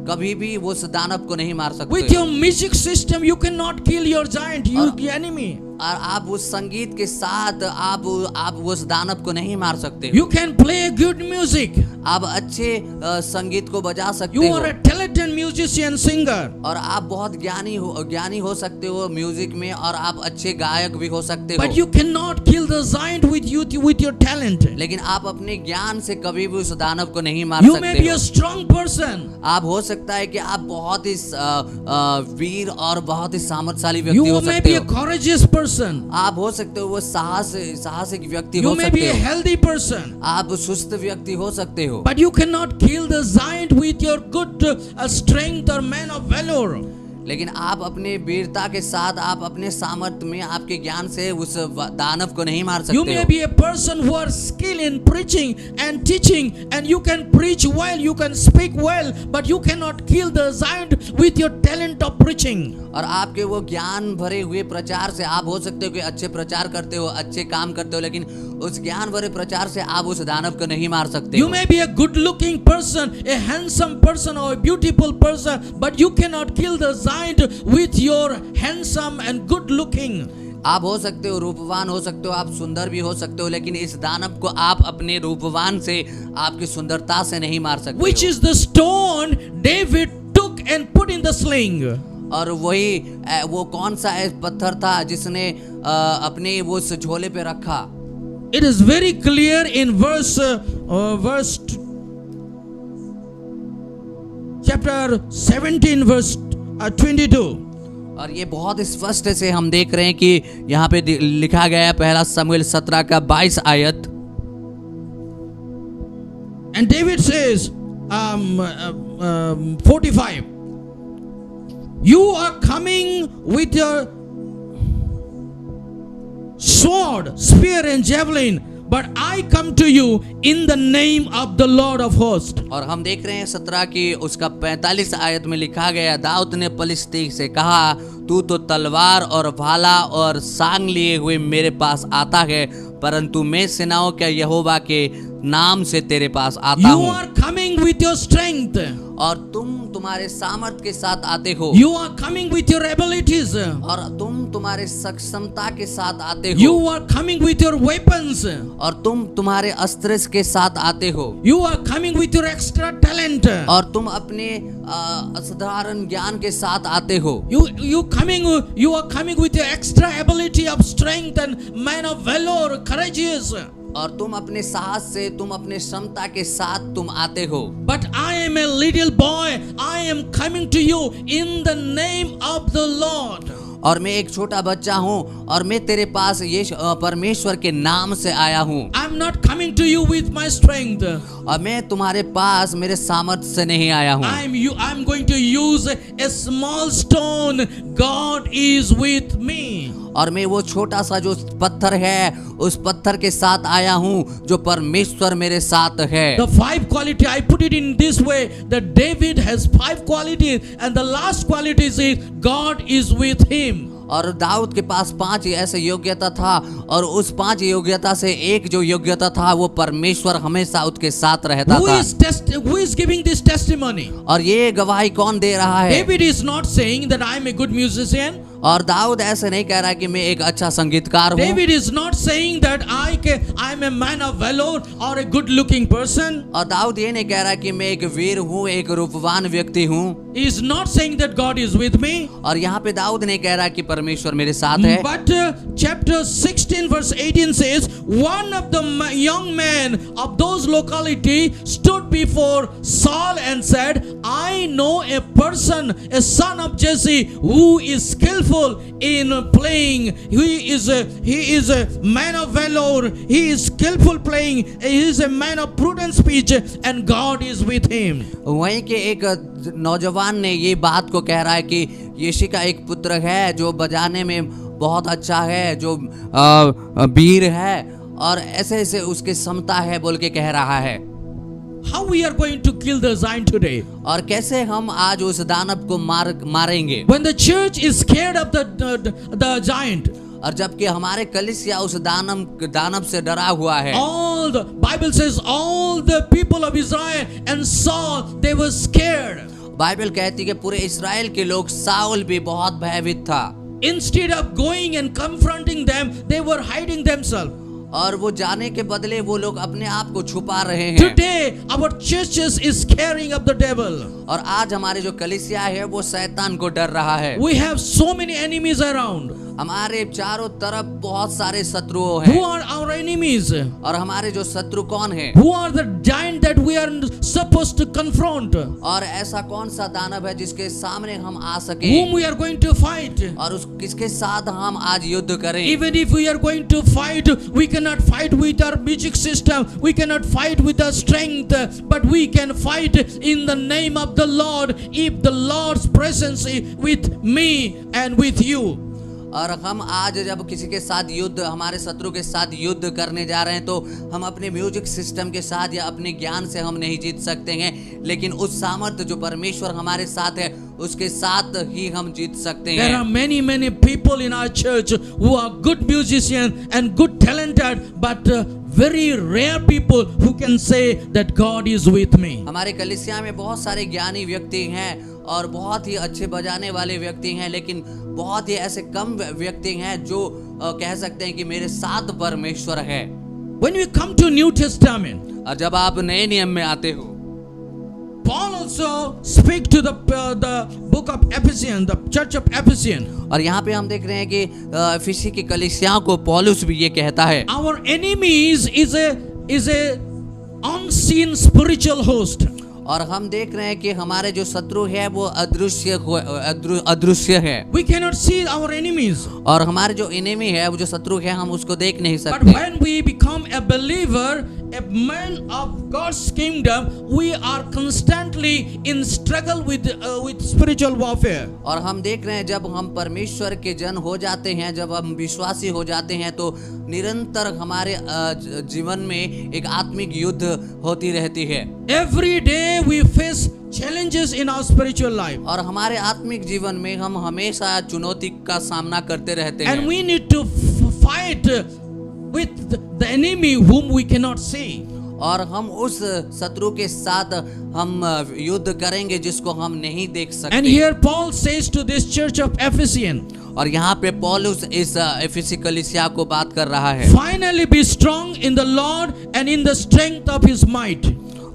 कभी भी उस दानव को नहीं मार सकते। With your music system you cannot kill your giant, your enemy. और आप उस संगीत के साथ आप उस दानव को नहीं मार सकते। You can play good music. आप अच्छे संगीत को बजा सकते You हो। are a talented musician, singer. और आप बहुत ज्ञानी हो सकते हो म्यूजिक में, और आप अच्छे गायक भी हो सकते हो। But you cannot kill the giant with your talent. लेकिन आप अपने ज्ञान से कभी भी उस दानव को नहीं मार You सकते may be हो। a strong person. आप हो सकता है कि आप बहुत ही वीर और बहुत ही सामर्थ्यशाली व्यक्ति हो You may सकते be a हो। courageous person. आप हो सकते हो वो साहसिक व्यक्ति You हो may be सकते a हो। healthy person. आप सुस्त व्यक्ति हो सकते हो। But you cannot kill the giant with your good strength or man of valor. लेकिन आप अपने वीरता के साथ, आप अपने सामर्थ्य में, आपके ज्ञान से उस दानव को नहीं मार You सकते may हो। be a person who are skilled in preaching and teaching, and you can preach well, you can speak well, but you cannot kill the giant with your talent of preaching. और आपके वो ज्ञान भरे हुए प्रचार से आप हो सकते हो कि अच्छे प्रचार करते हो, अच्छे काम करते हो, लेकिन उस ज्ञान भरे प्रचार से आप उस दानव को नहीं मार सकते You हो। may be a good looking person, a handsome person or a beautiful person, but you cannot kill the giant with your handsome and good looking. आप हो सकते हो रूपवान हो सकते हो, आप सुंदर भी हो सकते हो, लेकिन इस दानव को आप अपने रूपवान से, आपकी सुंदरता से नहीं मार सकते Which हो। is the stone David took and put in the sling. और वही वो कौन सा पत्थर था जिसने अपने वो उस झोले पे रखा। It is very clear in chapter 17 verse 22. और ये बहुत स्पष्ट से हम देख रहे हैं कि यहाँ पे लिखा गया है, पहला शमूएल 17 का 22 आयत। And David says 45, you are coming with your sword, spear and javelin, but I come to you in the name of the Lord of hosts. और हम देख रहे हैं 17 की उसका 45 आयत में लिखा गया, दाऊद ने पलिश्ती से कहा, तू तो तलवार और भाला और सांग लिए हुए मेरे पास आता है, परंतु मैं सेनाओं के यहोवा के नाम से तेरे पास आता You हूँ। are coming with your strength. और तुम तुम्हारे सामर्थ के साथ आते हो, You are coming with your abilities. और तुम तुम्हारे सक्षमता के साथ आते You हो, are coming with your weapons. और तुम तुम्हारे अस्त्र के साथ आते हो, You are coming with your extra talent. और तुम अपने असाधारण ज्ञान के साथ आते हो। You are coming with your extra ability of strength and man of valor, courageous. और तुम अपने साहस से, तुम अपने क्षमता के साथ तुम आते हो। But I am a little boy. I am coming to you in the name of the Lord. और मैं एक छोटा बच्चा हूँ और मैं तेरे पास ये परमेश्वर के नाम से आया हूँ। I'm not coming to you with my strength. और मैं तुम्हारे पास मेरे सामर्थ्य से नहीं आया हूँ। I'm going to use a small stone. God is with me. और मैं वो छोटा सा जो पत्थर है, उस पत्थर के साथ आया हूँ जो परमेश्वर मेरे साथ है। The 5 quality, I put it in this way, that David has 5 qualities, and the last quality is God is with him. और दाऊद के पास 5 ऐसे योग्यता था, और उस 5 योग्यता से एक जो योग्यता था वो परमेश्वर हमेशा उसके साथ रहता था। Who is giving this testimony? और ये गवाही कौन दे रहा है? David is not saying that I am a good musician. और दाऊद ऐसे नहीं कह रहा कि मैं एक अच्छा संगीतकार हूँ। David is not saying that I am a man of valor or a good looking person. और दाऊद ये नहीं कह रहा कि मैं एक वीर हूँ, एक रूपवान व्यक्ति हूँ। He is not saying that God is with me. और यहाँ पे दाऊद नहीं कह रहा कि परमेश्वर मेरे साथ है। But chapter 16 verse 18 says, one of the young men of those locality stood before Saul and said, I know a person, a son of Jesse, who is skillful in playing. He is a man of valor. He is skillful playing. He is a man of prudent speech, and God is with him. वहीं के एक नौजवान ने ये बात को कह रहा है कि यीशु का एक पुत्र है जो बजाने में बहुत अच्छा है, जो वीर है, और ऐसे ऐसे उसकी क्षमता है बोल के कह रहा है। How we are going to kill the giant today? और कैसे हम आज उस दानव को मारेंगे? When the church is scared of the giant, और जबकि हमारे कलीसिया उस दानव से डरा हुआ है। all the Bible says all the people of Israel and Saul, they were scared. Bible कहती है कि पूरे इस्राएल के लोग, साउल भी बहुत भयभीत था। Instead of going and confronting them, they were hiding themselves. और वो जाने के बदले वो लोग अपने आप को छुपा रहे हैं। Today our churches is scaring of the devil. और आज हमारे जो कलीसिया है वो शैतान को डर रहा है। We have so many enemies around. हमारे चारों तरफ बहुत सारे शत्रुओं हैं। Who are our enemies? और हमारे जो शत्रु कौन है? Who are the giant that we are supposed to confront? और ऐसा कौन सा दानव है जिसके सामने हम आ सके? Whom we are going to fight? और उस किसके साथ हम आज युद्ध करें? Even if we are going to fight, we cannot fight with our music system. We cannot fight with our strength, but we can fight in the name of the Lord. If the Lord's presence is with me and with you. और हम आज जब किसी के साथ युद्ध, हमारे शत्रु के साथ युद्ध करने जा रहे हैं, तो हम अपने म्यूजिक सिस्टम के साथ या अपने ज्ञान से हम नहीं जीत सकते हैं, लेकिन उस सामर्थ्य जो परमेश्वर हमारे साथ है उसके साथ ही हम जीत सकते हैं। There are many people in our church who are good musicians and good talented, but very rare people who can say that God is with me. हमारे कलीसिया में बहुत सारे ज्ञानी व्यक्ति हैं और बहुत ही अच्छे बजाने वाले व्यक्ति हैं, लेकिन बहुत ही ऐसे कम व्यक्ति हैं जो कह सकते हैं कि मेरे साथ परमेश्वर है। When we come to New Testament, और जब आप नए नियम में आते हो, Paul also speak to the book of Ephesians, the church of Ephesians. और यहाँ पे हम देख रहे हैं कि इफिसी की कलीसिया को पौलुस भी ये कहता है, Our enemies is a unseen spiritual host. और हम देख रहे हैं कि हमारे जो शत्रु है वो अदृश्य है। We cannot see our enemies. और हमारे जो एनिमी है, वो जो शत्रु है, हम उसको देख नहीं But सकते। when we become a believer, a man of God's kingdom, we are constantly in struggle with spiritual warfare. और हम देख रहे हैं जब हम परमेश्वर के जन हो जाते हैं, जब हम विश्वासी हो जाते हैं, तो निरंतर हमारे जीवन में एक आत्मिक युद्ध होती रहती है। Every day we face challenges in our spiritual life, और हमारे आत्मिक जीवन में हम हमेशा चुनौती का सामना करते रहते हैं। and we need to fight with the enemy whom we cannot see. और हम उस शत्रु के साथ हम युद्ध करेंगे जिसको हम नहीं देख And सकते। here Paul says to this church of Ephesus, और यहाँ पे पौलुस इस एफिसी कलीसिया को बात कर रहा है। finally be strong in the Lord and in the strength of his might.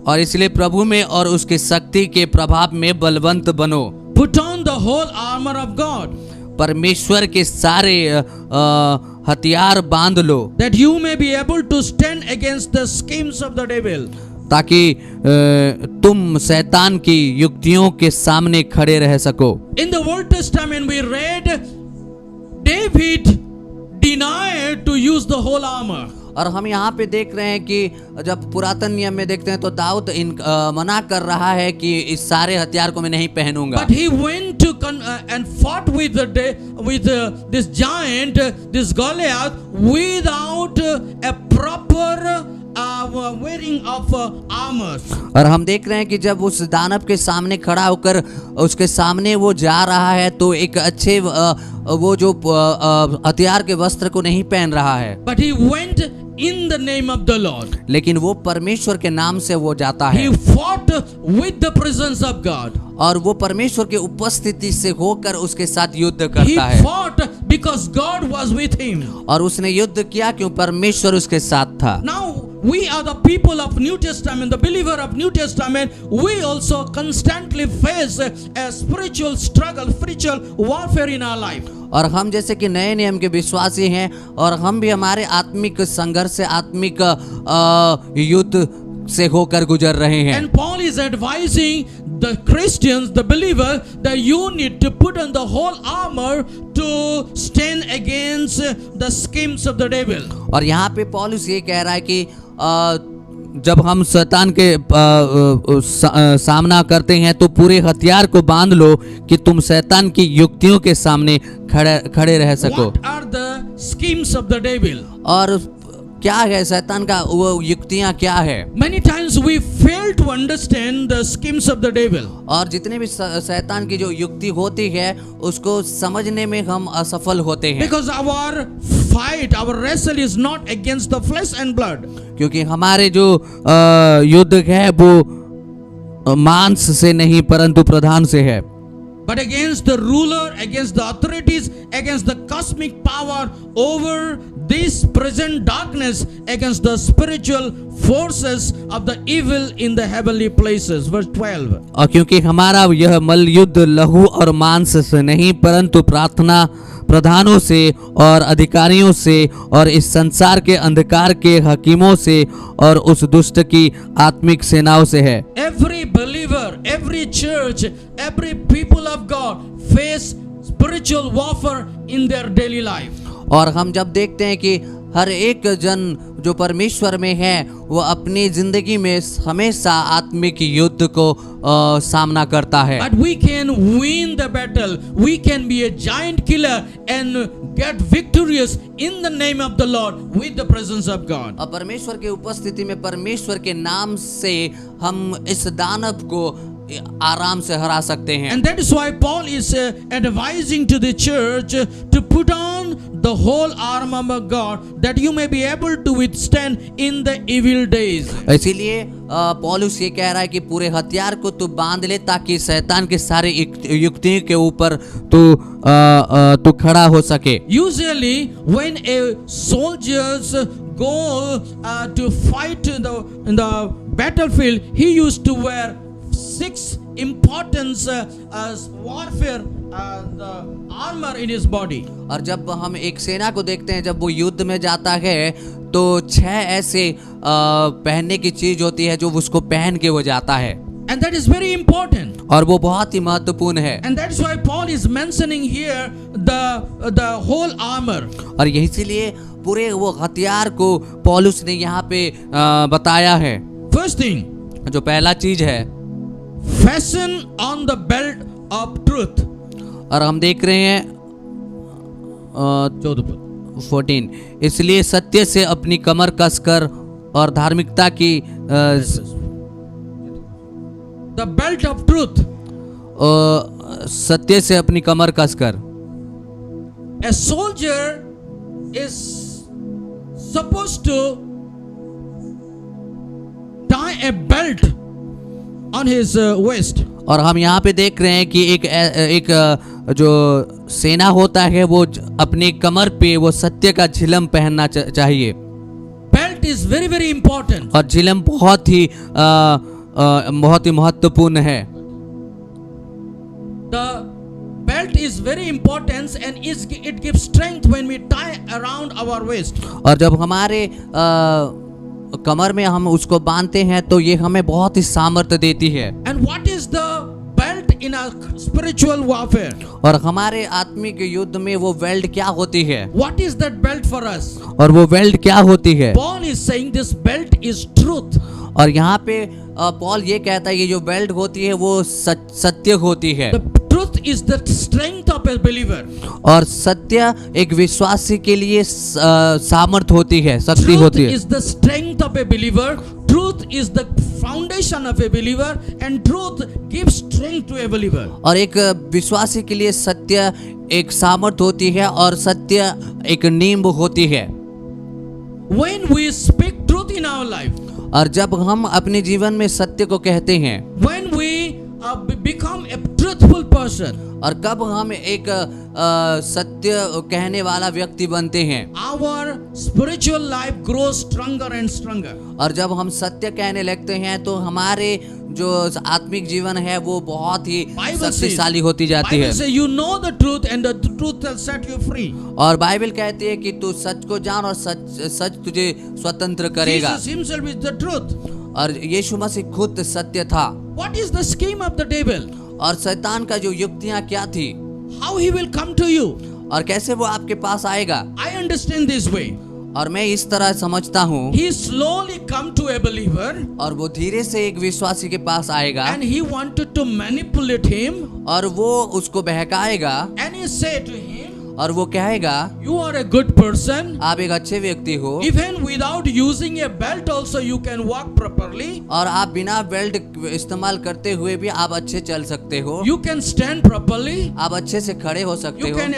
और इसलिए प्रभु में और उसके शक्ति के प्रभाव में बलवंत बनो। Put on the whole armor of God, परमेश्वर के सारे हथियार बांध लो, that you may be able to stand against the schemes of the devil. ताकि तुम शैतान की युक्तियों के सामने खड़े रह सको। In the Old Testament we read David denied to use the whole armor. और हम यहाँ पे देख रहे हैं कि जब पुरातन नियम में देखते हैं तो दाऊद मना कर रहा है कि इस सारे हथियार को मैं नहीं पहनूंगा। But he went to and fought with this giant, this Goliath, without a proper wearing of armor. और हम देख रहे हैं कि जब उस दानव के सामने खड़ा होकर उसके सामने वो जा रहा है तो एक अच्छे वो जो हथियार के वस्त्र को नहीं पहन रहा है। But he went in the name of the Lord. लेकिन वो परमेश्वर के नाम से वो जाता है। He fought with the presence of God. और वो परमेश्वर के उपस्थिति से होकर उसके साथ युद्ध He करता है। fought because God was with him. और उसने युद्ध किया क्यों? परमेश्वर उसके साथ था। Now we are the people of New Testament, the believer of New Testament. We also constantly face a spiritual struggle, spiritual warfare in our life. और हम जैसे कि नए नियम के विश्वासी हैं और हम भी हमारे आत्मिक संघर्ष से, आत्मिक युद्ध से होकर गुजर रहे हैं। And Paul is advising the Christians, the believer, that you need to put on the whole armor to stand against the schemes of the devil. और यहाँ पे पौलुस ये कह रहा है कि जब हम शैतान के सामना करते हैं तो पूरे हथियार को बांध लो कि तुम शैतान की युक्तियों के सामने खड़े रह सको। What are the schemes of the devil? और क्या है शैतान का वो युक्तियां क्या है? Many times we fail to understand the schemes of the devil. और जितने भी शैतान की जो युक्ति होती है उसको समझने में हम असफल होते हैं। Because our fight, our wrestle is not against the flesh and blood. क्योंकि हमारे जो युद्ध है वो मांस से नहीं परंतु प्रधान से है। But against the ruler, against the authorities, against the cosmic power over this present darkness, against the spiritual forces of the evil in the heavenly places. Verse 12. और क्योंकि हमारा यह मल युद्ध लहू और मांस से नहीं परंतु प्रार्थना प्रधानों से और अधिकारियों से और इस संसार के अंधकार के हकीमों से और उस दुष्ट की आत्मिक सेनाओं से है। Every believer, every church, every people of God face spiritual warfare in their daily life. और हम जब देखते हैं कि हर एक जन जो परमेश्वर में है वो अपनी जिंदगी में हमेशा आत्मिक युद्ध को सामना करता है। But we can win the battle. We can be a giant killer and get victorious in the name of the Lord with the presence of God. और परमेश्वर के उपस्थिति में परमेश्वर के नाम से हम इस दानव को आराम से हरा सकते हैं। And that is why Paul is advising to the church to put on the whole armor of God that you may be able to withstand in the evil days. इसीलिए पौलुस ये कह रहा है कि पूरे हथियार को तू बांध ले ताकि शैतान के सारे युक्तियों के ऊपर तू खड़ा हो सके। Usually when a soldiers go to fight in the battlefield, he used to wear 6 important warfare the armor in his body. और जब हम एक सेना को देखते हैं जब वो युद्ध में जाता है तो 6 ऐसे पहनने की चीज होती है जो उसको पहन के वो जाता है। And that is very important. और वो बहुत ही महत्वपूर्ण है। And that is why Paul is mentioning here the whole armor. और इसीलिए पूरे वो हथियार को पौलुस ने यहाँ पे बताया है। First thing, जो पहला चीज है, fasten on the belt of truth. और हम देख रहे हैं 14, इसलिए सत्य से अपनी कमर कसकर और धार्मिकता की The belt of truth. सत्य से अपनी कमर कसकर। A soldier is supposed to tie a belt on his waist. और हम यहाँ पे देख रहे हैं कि एक जो सेना होता है वो अपनी कमर पे वो सत्य का झिलम पहनना चाहिए। Belt is very very important. और झिलम बहुत ही महत्वपूर्ण है। The belt is very important and it gives strength when we tie around our waist. और जब हमारे कमर में हम उसको बांधते हैं तो ये हमें बहुत ही सामर्थ्य देती है। And what is the belt in a spiritual warfare? और हमारे आत्मिक युद्ध में वो बेल्ट क्या होती है? What is that belt for us? और वो बेल्ट क्या होती है? Paul is saying this belt is truth. और यहाँ पे पॉल ये कहता है ये जो बेल्ट होती है वो सत्य होती है। The truth is the strength of a believer. और सत्य एक विश्वासी के लिए सामर्थ्य होती है, शक्ति होती Truth है। is the strength of a believer. Truth is the foundation of a believer and truth gives strength to a believer. और एक विश्वासी के लिए सत्य एक सामर्थ्य होती है और सत्य एक नींव होती है। When we speak truth in our life, और जब हम अपने जीवन में सत्य को कहते हैं, when we become a truthful person, और कब हम एक सत्य कहने वाला व्यक्ति बनते हैं, our spiritual life grows stronger and stronger. और जब हम सत्य कहने लगते हैं तो हमारे जो आत्मिक जीवन है वो बहुत ही शक्तिशाली होती जाती है। Bible says, you know the truth and the truth will set you free. और बाइबल कहती है कि तू सच को जान और सच तुझे स्वतंत्र करेगा। Jesus himself is the truth. और यीशु मसीह खुद सत्य था। What is the scheme of the devil? और शैतान का जो युक्तियां क्या थी, How he will come to you? और कैसे वो आपके पास आएगा। I understand this way. और मैं इस तरह समझता हूँ, He slowly come to a believer और वो धीरे से एक विश्वासी के पास आएगा and he wanted to manipulate him और वो उसको बहकाएगा and he said to him, और वो कहेगा you are a good person. आप एक अच्छे व्यक्ति हो, Even without using a belt also you can walk properly. और आप बिना बेल्ट इस्तेमाल करते हुए भी आप अच्छे चल सकते हो, You can stand properly. आप अच्छे से खड़े हो सकते You हो, can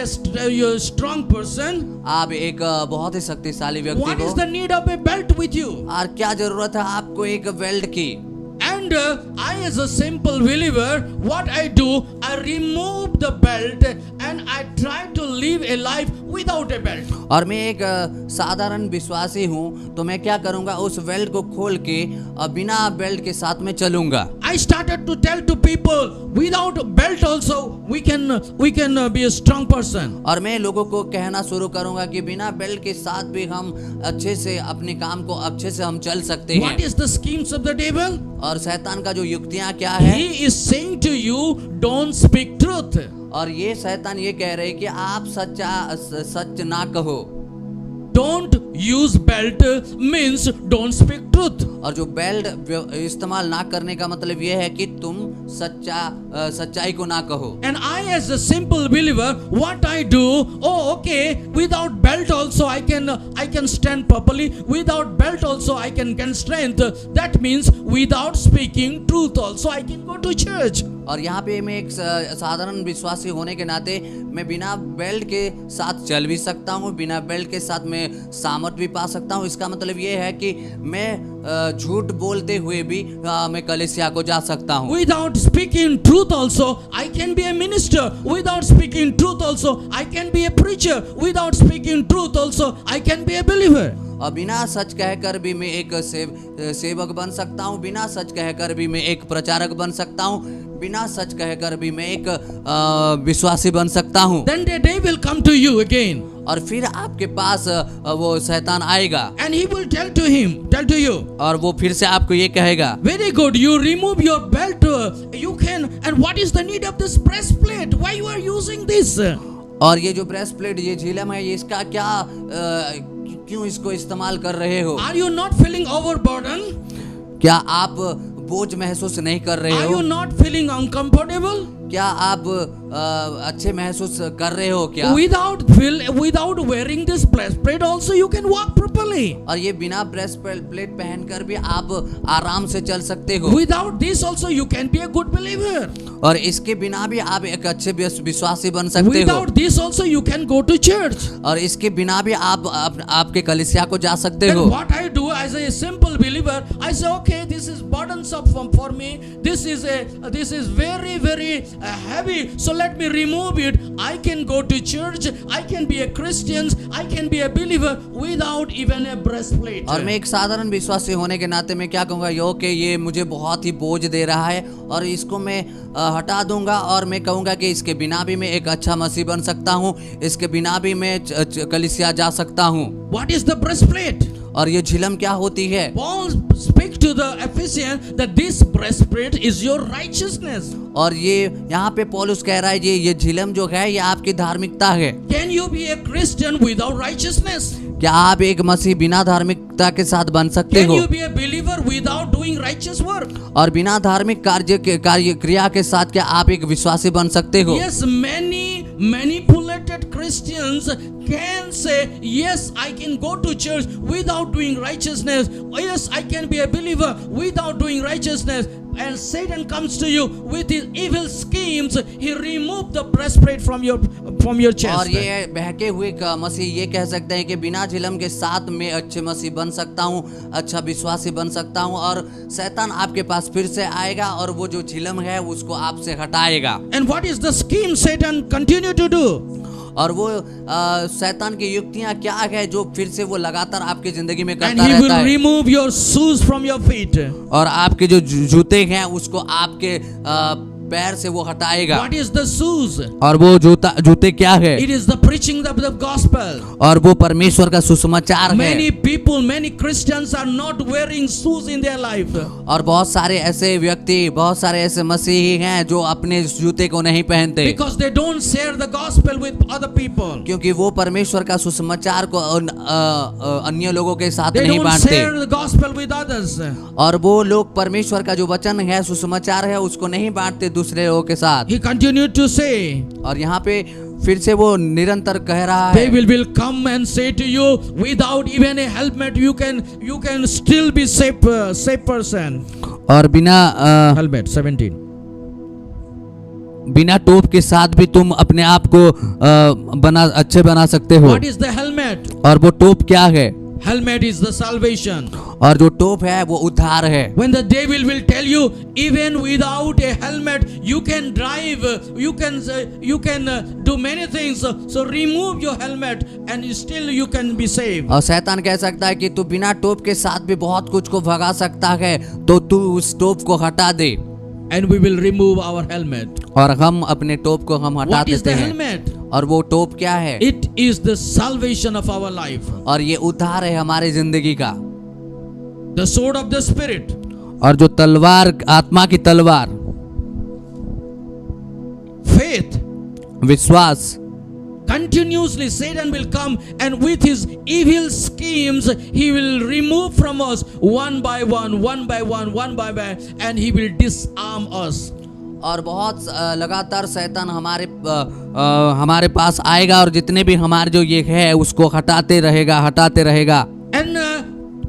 you're a strong person. आप एक बहुत ही शक्तिशाली व्यक्ति What is हो। the need of a belt with you? और क्या जरूरत है आपको एक बेल्ट की। And I as a simple believer, what I do, I remove the belt and I try to live a life without a belt. और मैं एक साधारण विश्वासी हूँ तो मैं क्या करूँगा, उस बेल्ट को खोल के बिना बेल्ट के साथ में चलूंगा। I started to tell to people, without belt also we can be a strong person. और मैं लोगों को कहना शुरू करूंगा कि बिना बेल्ट के साथ भी हम अच्छे से अपने काम को अच्छे से हम चल सकते हैं। What is the schemes of the devil? और शैतान का जो युक्तियां क्या है, He is saying to you, don't speak truth. और ये शैतान ये कह रहे हैं कि आप सच ना कहो। Don't use belt means don't speak truth. और जो बेल्ट इस्तेमाल ना करने का मतलब ये है कि तुम सच्चाई को ना कहो। And I as a simple believer, what I do, oh okay, without belt also I can stand properly. Without belt also I can gain strength. That means without speaking truth also I can go to church. और यहाँ पे मैं एक साधारण विश्वासी होने के नाते मैं बिना बेल्ट के साथ चल भी सकता हूँ, बिना बेल्ट के साथ मैं सामर्थ भी पा सकता हूँ। इसका मतलब ये है कि मैं झूठ बोलते हुए भी मैं कलीसिया को जा सकता हूँ। Without speaking truth also I can be a minister. Without speaking truth also I can be a preacher. Without speaking truth also I can be a believer. और बिना सच कहकर भी मैं एक सेवक बन सकता हूँ, बिना सच कहकर भी मैं एक प्रचारक बन सकता हूँ, बिना सच कहकर भी मैं एक विश्वासी बन सकता हूँ। Then the day will come to you again. और फिर आपके पास वो शैतान आएगा And he will tell to you. और वो फिर से आपको ये कहेगा, Very good, you remove your belt, you can, and what is the need of this breastplate? Why you are using this? और ये जो ब्रेस्ट प्लेट, ये झिलम है, ये इसका क्या क्यों इसको इस्तेमाल कर रहे हो? Are you not feeling overburdened? क्या आप बोझ महसूस नहीं कर रहे Are you हो? not feeling uncomfortable? क्या आप अच्छे महसूस कर रहे हो क्या? Without wearing this breastplate also you can walk properly. और ये बिना ब्रेस्ट प्लेट पहनकर भी आप आराम से चल सकते हो। Without this also you can be a good believer. और इसके बिना भी आप एक अच्छे विश्वासी बन सकते हो। Without this also you can go to church. और इसके बिना भी आप आपके कलीसिया को जा सकते Then हो। what I do as a simple believer, I say, okay, this is burdensome for me. This is very heavy. So let me remove it. I can go to church. I can be a Christian. I can be a believer without even a breastplate. और मैं एक साधारण विश्वासी होने के नाते मैं क्या कहूँगा, ये मुझे बहुत ही बोझ दे रहा है और इसको मैं हटा दूंगा और मैं कहूँगा कि इसके बिना भी मैं एक अच्छा मसीह बन सकता हूँ, इसके बिना भी मैं कलीसिया जा सकता हूँ। What is the breastplate? और ये झिलम क्या होती है? Paul speaks to the Ephesians that this breastplate is your righteousness. और ये यहाँ पे पौलुस कह रहा है ये झिलम जो है ये आपकी धार्मिकता है। Can you be a Christian without righteousness? क्या आप एक मसीह बिना धार्मिकता के साथ बन सकते Can हो? you be a believer without doing righteous work? और बिना धार्मिक कार्य क्रिया के साथ क्या आप एक विश्वासी बन सकते हो? Yes, many manipulated Christians can say, yes, I can go to church without doing righteousness. Yes, I can be a believer without doing righteousness. And Satan comes to you with his evil schemes. He removed the breastplate from your chest. और ये बहके हुए मसीह ये कह सकते हैं कि बिना झिलम के साथ मैं अच्छे मसीह बन सकता हूँ, अच्छा विश्वासी बन सकता हूँ, और शैतान आपके पास फिर से आएगा और वो जो झिलम है उसको आपसे हटाएगा। And what is the scheme Satan continue to do? और वो शैतान की युक्तियां क्या है जो फिर से वो लगातार आपकी जिंदगी में And करता he रहता will है। remove your shoes from your feet. और आपके जो जूते हैं उसको आपके पैर से वो हटाएगा। What is the shoes? और वो जूते क्या है? It is the preaching of the gospel. और वो परमेश्वर का सुसमाचार है। Many people, many Christians are not wearing shoes in their life. और बहुत सारे ऐसे व्यक्ति, बहुत सारे ऐसे मसीही हैं जो अपने जूते को नहीं पहनते, Because they don't share the gospel with other people. क्योंकि वो परमेश्वर का सुसमाचार को अन्य लोगों के साथ They नहीं don't बांटते। share the gospel with others. और वो लोग परमेश्वर का जो वचन है, सुसमाचार है, उसको नहीं बांटते दूसरे लोगों के साथ। He continued to say, और यहाँ पे फिर से वो निरंतर कह रहा they है, will come and say to you, without even a helmet, you can still be safe person. और बिना Helmet 17. बिना टोप के साथ भी तुम अपने आप को अच्छे बना सकते हो। What is the helmet? और वो टोप क्या है? Helmet is the salvation. और जो टोप है वो उद्धार है। When the devil will tell you, even without a helmet, you can drive, you can do many things. So remove your helmet, and still you can be saved. और शैतान कह सकता है कि तू बिना टोप के साथ भी बहुत कुछ को भगा सकता है, तो तू उस टोप को हटा दे। And we will remove our helmet. और हम अपने टोप को हम हटा What is देते the हैं। helmet? और वो टोप क्या है? It is the salvation of our life. और ये उद्धार है हमारी जिंदगी का। The sword of the spirit. और जो तलवार, आत्मा की तलवार, Faith. विश्वास। Continuously Satan will come, and with his evil schemes he will remove from us one by one, and he will disarm us. और बहुत लगातार शैतान हमारे पास आएगा और जितने भी हमारे जो ये है उसको हटाते रहेगा। And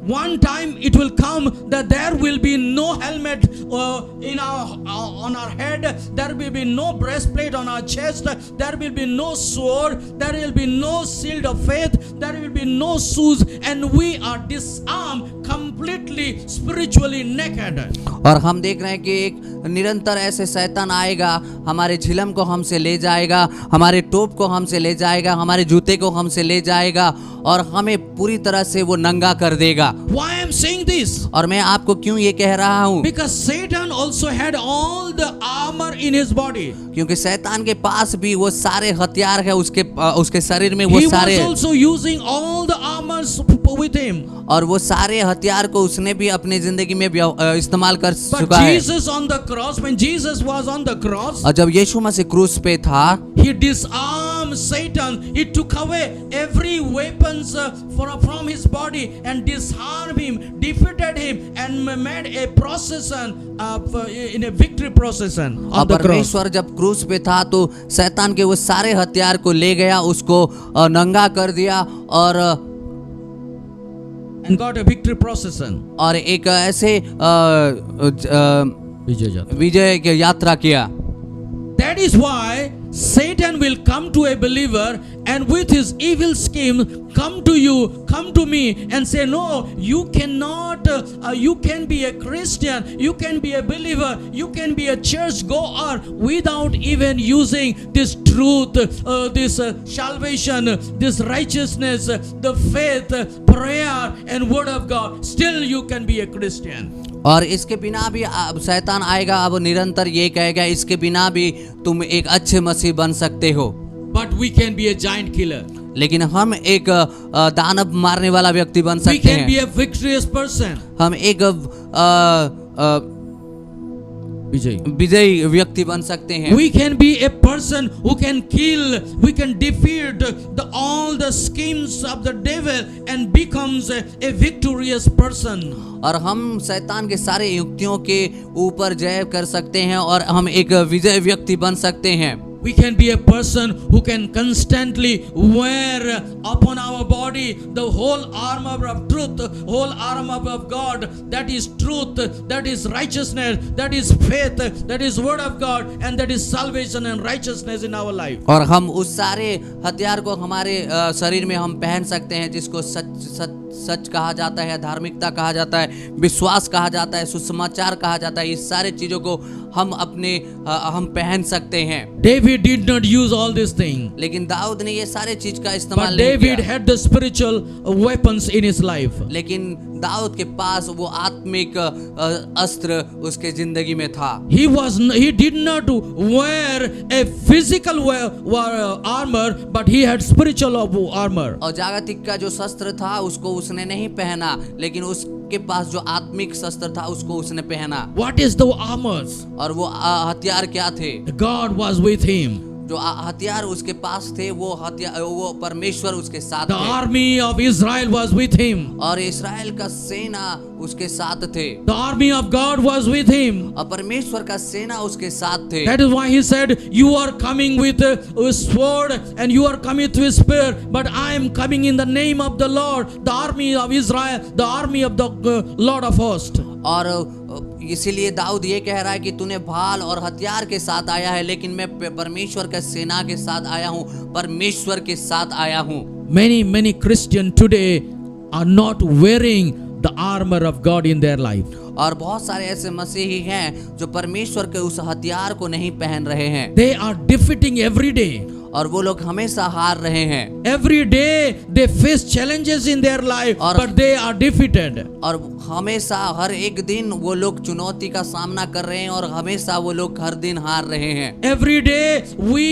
one time it will come that there will be no helmet on our head, there will be no breastplate on our chest, there will be no sword, there will be no shield of faith, there will be no shoes, and we are disarmed, completely spiritually naked. और हम देख रहे हैं कि एक निरंतर ऐसे शैतान आएगा, हमारे झिलम को हमसे ले जाएगा, हमारे टोप को हमसे ले जाएगा, हमारे जूते को हमसे ले जाएगा और हमें पूरी तरह से वो नंगा कर देगा। Why I am saying this? और मैं आपको क्यों ये कह रहा हूँ? Because Satan also had all the armor in his body. क्योंकि शैतान के पास भी वो सारे हथियार है, उसके शरीर में वो He सारे, was also using all the armors with him. और वो सारे हथियार को उसने भी अपनी जिंदगी में इस्तेमाल कर But चुका है। Jesus on the cross, when Jesus was on the cross, और जब यीशु मसीह क्रूस पे था, he disarmed Satan. He took away every weapons from his body and disarmed him, defeated him, and made a procession in a victory procession और on the cross. परमेश्वर जब क्रूस पे था तो शैतान के वो सारे हथियार को ले गया, उसको नंगा कर दिया और And got a victory procession. और एक ऐसे विजय जात्रा. विजय की यात्रा किया. That is why Satan will come to a believer and with his evil scheme come to you, come to me and say, no, you cannot, you can be a Christian, you can be a believer, you can be a church goer without even using this truth, this salvation, this righteousness, the faith, prayer and word of God. Still you can be a Christian. और इसके बिना भी शैतान आएगा, अब निरंतर ये कहेगा इसके बिना भी तुम एक अच्छे मसीह बन सकते हो. But we can be a giant killer. लेकिन हम एक दानव मारने वाला व्यक्ति बन We सकते can be हैं. a victorious person. हम एक विजयी व्यक्ति बन सकते हैं. We can be a person who can kill, we can defeat all the schemes of the devil and becomes a victorious person. और हम शैतान के सारे युक्तियों के ऊपर जय कर सकते हैं और हम एक विजय व्यक्ति बन सकते हैं. We can be a person who can constantly wear upon our body the whole armor of truth, whole armor of God. That is truth, that is righteousness, that is faith, that is word of God, and that is salvation and righteousness in our life. और हम उस सारे हथियार को हमारे शरीर में हम पहन सकते हैं, जिसको सच कहा जाता है, धार्मिकता कहा जाता है, विश्वास कहा जाता है, सुसमाचार कहा जाता है. इस सारे चीजों को हम पहन सकते हैं. David did not use all these things. लेकिन दाऊद ने ये सारे चीज का But इस्तेमाल नहीं David किया. had the spiritual weapons in his life. लेकिन दाऊद के पास वो आत्मिक अस्त्र उसके जिंदगी में था. He did not wear a physical armor, but he had spiritual armor. और जागतिक का जो शस्त्र था उसको उसने नहीं पहना, लेकिन उसके पास जो आत्मिक शस्त्र था उसको उसने पहना. What is the armors? और वो हथियार क्या थे? God was with him. जो हथियार उसके पास थे वो परमेश्वर उसके साथ The थे. army of Israel was with him. और इस्राएल का सेना उसके साथ थे. The army of God was with him. और परमेश्वर का सेना उसके साथ थे. That is why he said, you are coming with a sword and you are coming with spear, but I am coming in the name of the Lord, the army of Israel, the army of the Lord of hosts. और इसीलिए दाऊद ये कह रहा है कि तूने भाल और हथियार के साथ आया है, लेकिन मैं परमेश्वर के सेना के साथ आया हूँ, परमेश्वर के साथ आया हूँ. Many Christians today are not wearing the armor of God in their life. और बहुत सारे ऐसे मसीही हैं जो परमेश्वर के उस हथियार को नहीं पहन रहे हैं. They are defeating every day. और वो लोग हमेशा हार रहे हैं. Every day they face challenges in their life, but they are defeated. और हमेशा हर एक दिन वो लोग चुनौती का सामना कर रहे हैं और हमेशा वो लोग हर दिन हार रहे हैं. Every day we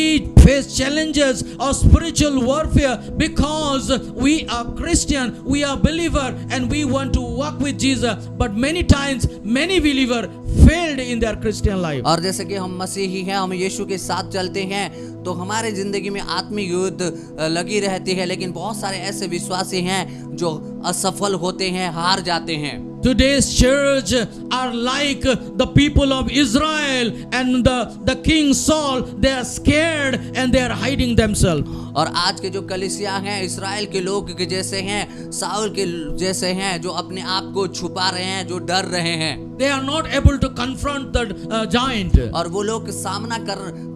face challenges of spiritual warfare because we are Christian, we are believer, and we want to walk with Jesus. But many times many believer failed in their Christian life. और जैसे कि हम मसीही हैं, हम यीशु के साथ चलते हैं, तो हमारे जिंदगी में आत्मिक युद्ध लगी रहती है, लेकिन बहुत सारे ऐसे विश्वासी हैं जो असफल होते हैं, हार जाते हैं. Today's church are like the people of Israel and the king Saul. They are scared and they are hiding themselves. और आज के जो कलीसिया हैं इस्राएल के लोग के जैसे हैं, साउल के जैसे हैं, जो अपने आप को छुपा रहे हैं, जो डर रहे हैं. They are not able to confront the giant. और वो लोग सामना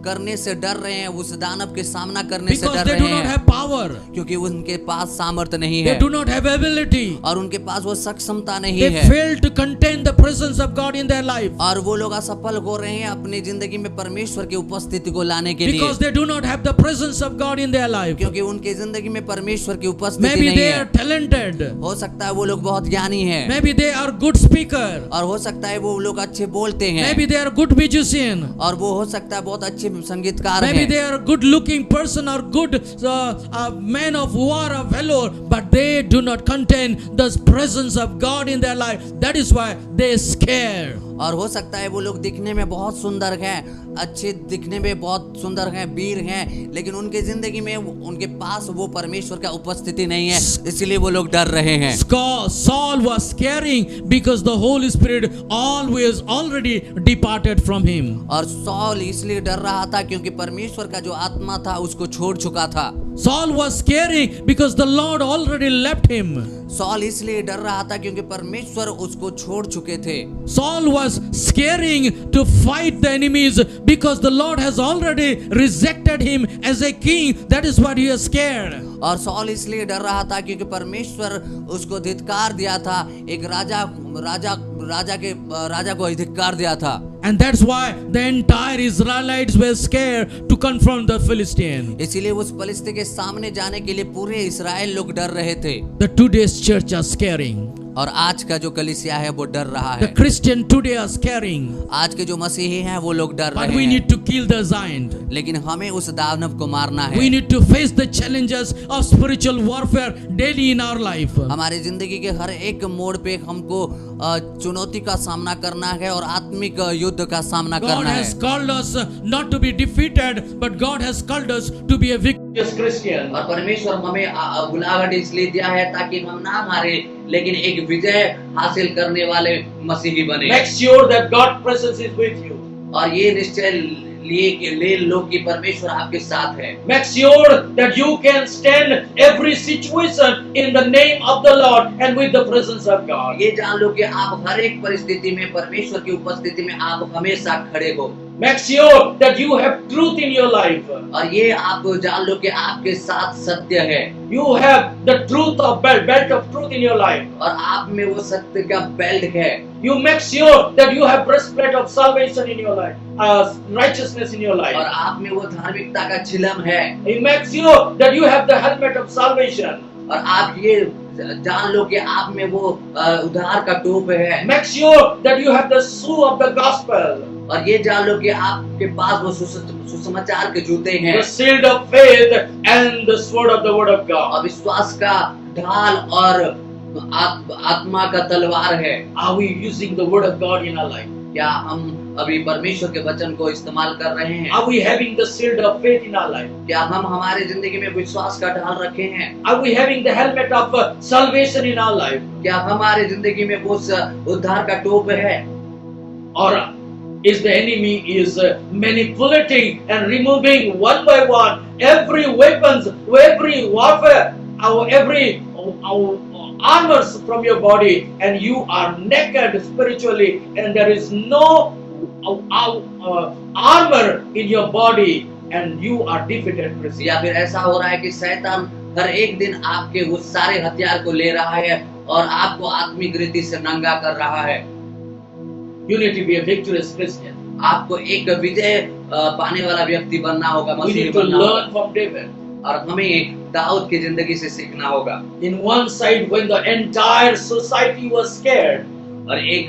करने से डर रहे हैं, उस दानव के सामना करने से Because डर they रहे do not हैं, have power. क्योंकि उनके पास सामर्थ्य नहीं They है do not have ability. और उनके पास वो सक्षमता नहीं They है. fail to contain the presence of God in their life. और वो लोग असफल हो रहे हैं अपनी जिंदगी में परमेश्वर की उपस्थिति को लाने के लिए, Because they do not have the presence of God in their life. क्योंकि उनकी जिंदगी में परमेश्वर की उपस्थिति Maybe नहीं they है. are talented. हो सकता है वो लोग बहुत ज्ञानी हैं, Maybe they are good speaker. और हो सकता है वो लोग अच्छे बोलते हैं, Maybe they are good musician. और वो हो सकता है बहुत अच्छे संगीतकार Maybe हैं, they are good looking person or good man of war or valor, but they do not contain the presence of God in their life. That is why they scare. और हो सकता है वो लोग दिखने में बहुत सुंदर हैं, अच्छे दिखने में बहुत सुंदर हैं, वीर हैं, लेकिन उनके जिंदगी में उनके पास वो परमेश्वर का उपस्थिति नहीं है, इसलिए वो लोग डर रहे हैं। Saul was scaring because the Holy Spirit already departed from him. और सॉल इसलिए डर रहा था क्योंकि परमेश्वर का जो आत्मा था उसको छोड़ चुका था। Saul was scaring because the Lord already left him. Saul इसलिए डर रहा था क्योंकि परमेश्वर उसको छोड़ चुके थे। Saul was scaring to fight the enemies because the Lord has already rejected him as a king. That is what he was scared. और सॉल इसलिए डर रहा था क्योंकि परमेश्वर उसको धिक्कार दिया था, एक राजा को धिक्कार दिया था। And that's why the entire Israelites were scared to confront the Philistine. इसीलिए उस फलिस्ती के सामने जाने के लिए पूरे इस्राएल लोग डर रहे थे। The today's church are scaring. और आज का जो कलीसिया है वो डर रहा The है। Christian today are scaring. आज के जो मसीही हैं वो लोग डर But रहे we हैं। need to kill the giant. लेकिन हमें उस दानव को मारना है। We need to face the challenges of spiritual warfare daily in our life. हमारे जिंदगी के हर एक मोड़ पे हमको चुनौती का सामना करना है और आत्मिक युद्ध का सामना God करना has है। called us not to be defeated, but God has called us to be a victorious Christian. और परमेश्वर हमें बुलाहट इसलिए दिया है ताकि हम ना मारे लेकिन एक विजय हासिल करने वाले मसीही बने। Make sure that God's presence is with you. और ये निश्चय ले लो कि परमेश्वर आपके साथ है। Make sure that you can stand every situation in the name of the Lord and with the presence of God. ये जान लो कि आप हर एक परिस्थिति में परमेश्वर की उपस्थिति में आप हमेशा खड़े हो। Make sure that you have truth in your life. और ये आप जान लो कि आपके साथ सत्य है। You have the truth of belt of truth in your life. और आप में वो सत्य का बेल्ट है। You make sure that you have breastplate of salvation in your life, righteousness in your और life. आप में वो धार्मिकता का चिलम है। You make sure that you have the helmet of salvation. और आप ये जान लो कि आप में वो उद्धार का टोप है। Make sure that you have the shoe of the gospel. और ये जान लो कि आपके पास वो सुसमाचार के जूते हैं। The shield of faith and the sword of the word of God. और विश्वास का ढाल और आत्मा का तलवार है। Are we using the word of God in our life? क्या हम अभी परमेश्वर के वचन को इस्तेमाल कर रहे हैं? Are we having the shield of faith in our life? क्या हम हमारे जिंदगी में विश्वास का ढाल रखे हैं? Are we having the helmet of salvation in our life? क्या हमारे जिंदगी में वो उद्धार का टोप है? Or is the enemy is manipulating and removing one by one every weapons, every warfare, every armors from your body, and you are naked spiritually, and there is no armor in your body, and you are defeated. या फिर ऐसा हो रहा है कि शैतान हर एक दिन आपके वो सारे हथियार को ले रहा है और आपको आत्मिक रीति से नंगा कर रहा है। You need to be a victorious Christian. आपको एक विजय पाने वाला व्यक्ति बनना होगा, We मसीही need to बनना होगा। learn from David. और हमें दाऊद की जिंदगी से सीखना होगा। In one side, when the entire society was scared, और एक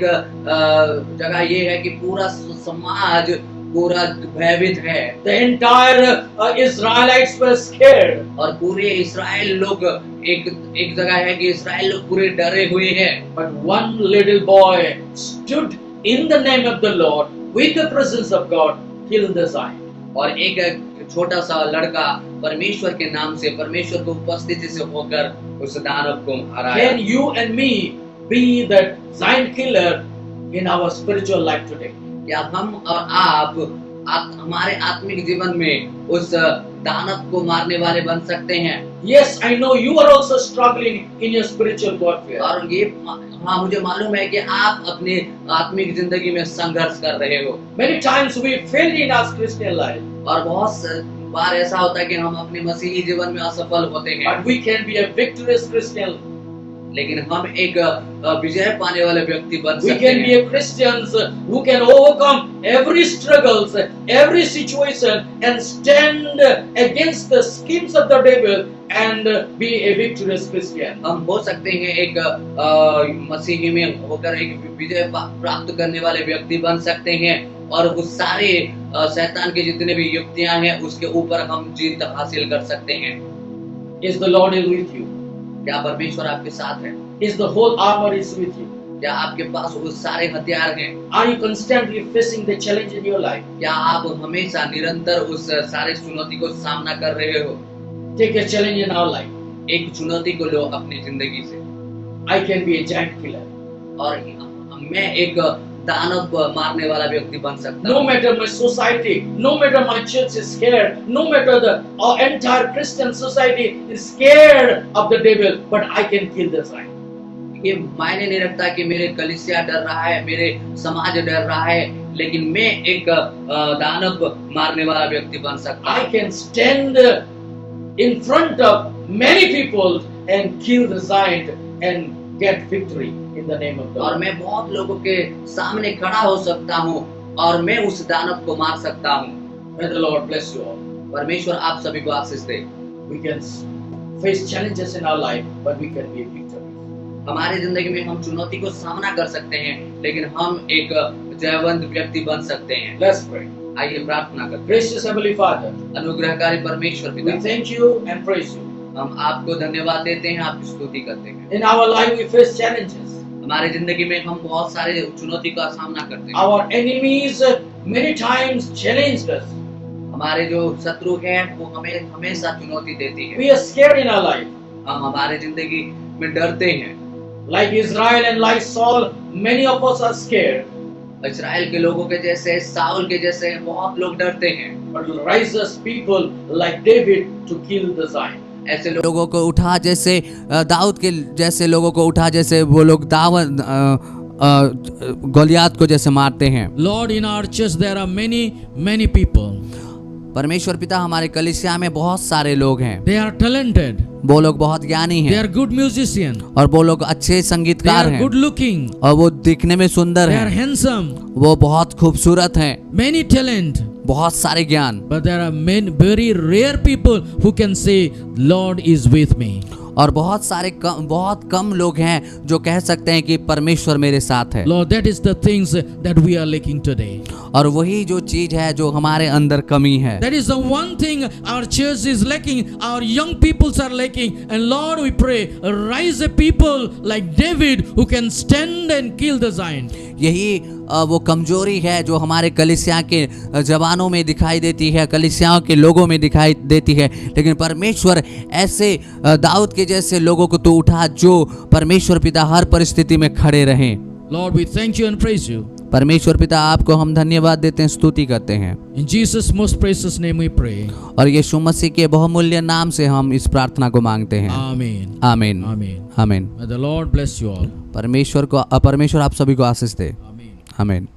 जगह ये है कि पूरा समाज पूरा भयभीत है। the entire Israelites were scared. और पूरे इस्राएल लोग एक जगह है कि इस्राएल लोग पूरे डरे हुए हैं। But one little boy stood in the name of the Lord with the presence of God, killed the giant. और एक छोटा सा लड़का परमेश्वर के नाम से परमेश्वर को उपस्थिति से होकर उस दानव को हराया। Can you and me be that giant killer in our spiritual life today? क्या हम और आप हमारे आत्मिक जीवन में उस दानव को मारने वाले बन सकते हैं? Yes, I know you are also struggling in your spiritual warfare. और ये हाँ मुझे मालूम है कि आप अपने आत्मिक जिंदगी में संघर्ष कर रहे हो। Many times we failed in our Christian life, और बहुत बार ऐसा होता है कि हम अपने मसीही जीवन में असफल होते हैं। but we can be a victorious Christian. लेकिन हम एक विजय पाने वाले व्यक्ति बन We सकते can be हैं। a Christians who can overcome every struggles, every situation, and stand against the schemes of the devil and be a victorious Christian. हम हो सकते हैं एक मसीही में होकर एक विजय प्राप्त करने वाले व्यक्ति बन सकते हैं और वो सारे शैतान के जितने भी युक्तियां हैं उसके ऊपर हम जीत हासिल कर सकते हैं। Is the Lord is with you? क्या परमेश्वर आपके साथ है? Is the whole armor is with you? क्या आपके पास वो सारे हथियार हैं? Are you constantly facing the challenge in your life? क्या आप हमेशा निरंतर उस सारे चुनौती को सामना कर रहे हो? Take a challenge in our life. एक चुनौती को लो अपनी जिंदगी से। I can be a giant killer. और मैं एक दानव मारने वाला व्यक्ति बन सकता No हूँ। matter my society, no matter my church is scared, no matter the entire Christian society is scared of the devil, but I can kill the giant. ये मायने नहीं रखता कि मेरे कलीसिया डर रहा है, मेरे समाज डर रहा है, लेकिन मैं एक दानव मारने वाला व्यक्ति बन सकता I हूँ। can stand in front of many people and kill the giant and get victory in the name of और God. मैं बहुत लोगों के सामने खड़ा हो सकता हूँ और मैं उस दानव को मार सकता हूँ। May the Lord bless you all. परमेश्वर आप सभी को आशीष दे। We can face challenges in our life, but we can be victorious. हमारी जिंदगी में हम चुनौती को सामना कर सकते हैं, लेकिन हम एक जयवंत व्यक्ति बन सकते हैं। Let's pray. आइए प्रार्थना करते हैं। Gracious Heavenly Father, अनुग्रहकारी परमेश्वर we पिता, thank you and praise you. हम आपको धन्यवाद देते हैं, आपकी स्तुति करते हैं। In our life we face challenges. हमारी जिंदगी में हम बहुत सारे चुनौती का सामना करते हैं। Our enemies many times challenged us. हमारे जो शत्रु हैं वो हमें हमेशा चुनौती देती है। We are scared in our life. हम हमारे जिंदगी में डरते हैं। Like Israel and like Saul, many of us are scared. इस्राएल के लोगों के जैसे, साउल के जैसे बहुत लोग डरते हैं। But rises people like David to kill the giant. ऐसे लोगों को उठा जैसे दाऊद के जैसे लोगों को उठा जैसे वो लोग गोलियात को जैसे मारते हैं। Lord, in our church there are many people. परमेश्वर पिता, हमारे कलीसिया में बहुत सारे लोग हैं। They are talented. वो लोग बहुत ज्ञानी They हैं are good musicians. और वो लोग अच्छे They संगीतकार are हैं good looking. और वो दिखने में सुंदर They are हैं, handsome. वो बहुत खूबसूरत हैं, Many talent. बहुत सारे ज्ञान। But there are many very rare people who can say, Lord is with me. और बहुत कम लोग हैं जो कह सकते हैं कि परमेश्वर मेरे साथ है। Lord, that is the things that we are lacking today. और वही जो चीज है जो हमारे अंदर कमी है। That is the one thing our church is lacking, our young peoples are lacking. And Lord, we pray, rise a people like David who can stand and kill the giant. यही वो कमजोरी है जो हमारे कलीसिया के जवानों में दिखाई देती है, कलीसियाओं के लोगों में दिखाई देती है, लेकिन परमेश्वर ऐसे दाऊद के जैसे लोगों को तो उठा जो परमेश्वर पिता हर परिस्थिति में खड़े रहें। Lord, we thank you and praise you. परमेश्वर पिता, आपको हम धन्यवाद देते हैं, स्तुति करते हैं। In Jesus' most precious name we pray. और यीशु मसीह के बहुमूल्य नाम से हम इस प्रार्थना को मांगते हैं। Amen. आमीन, Amen. आमीन। May the Lord bless you all. परमेश्वर आप सभी को आशीष दे। Amen. आमीन।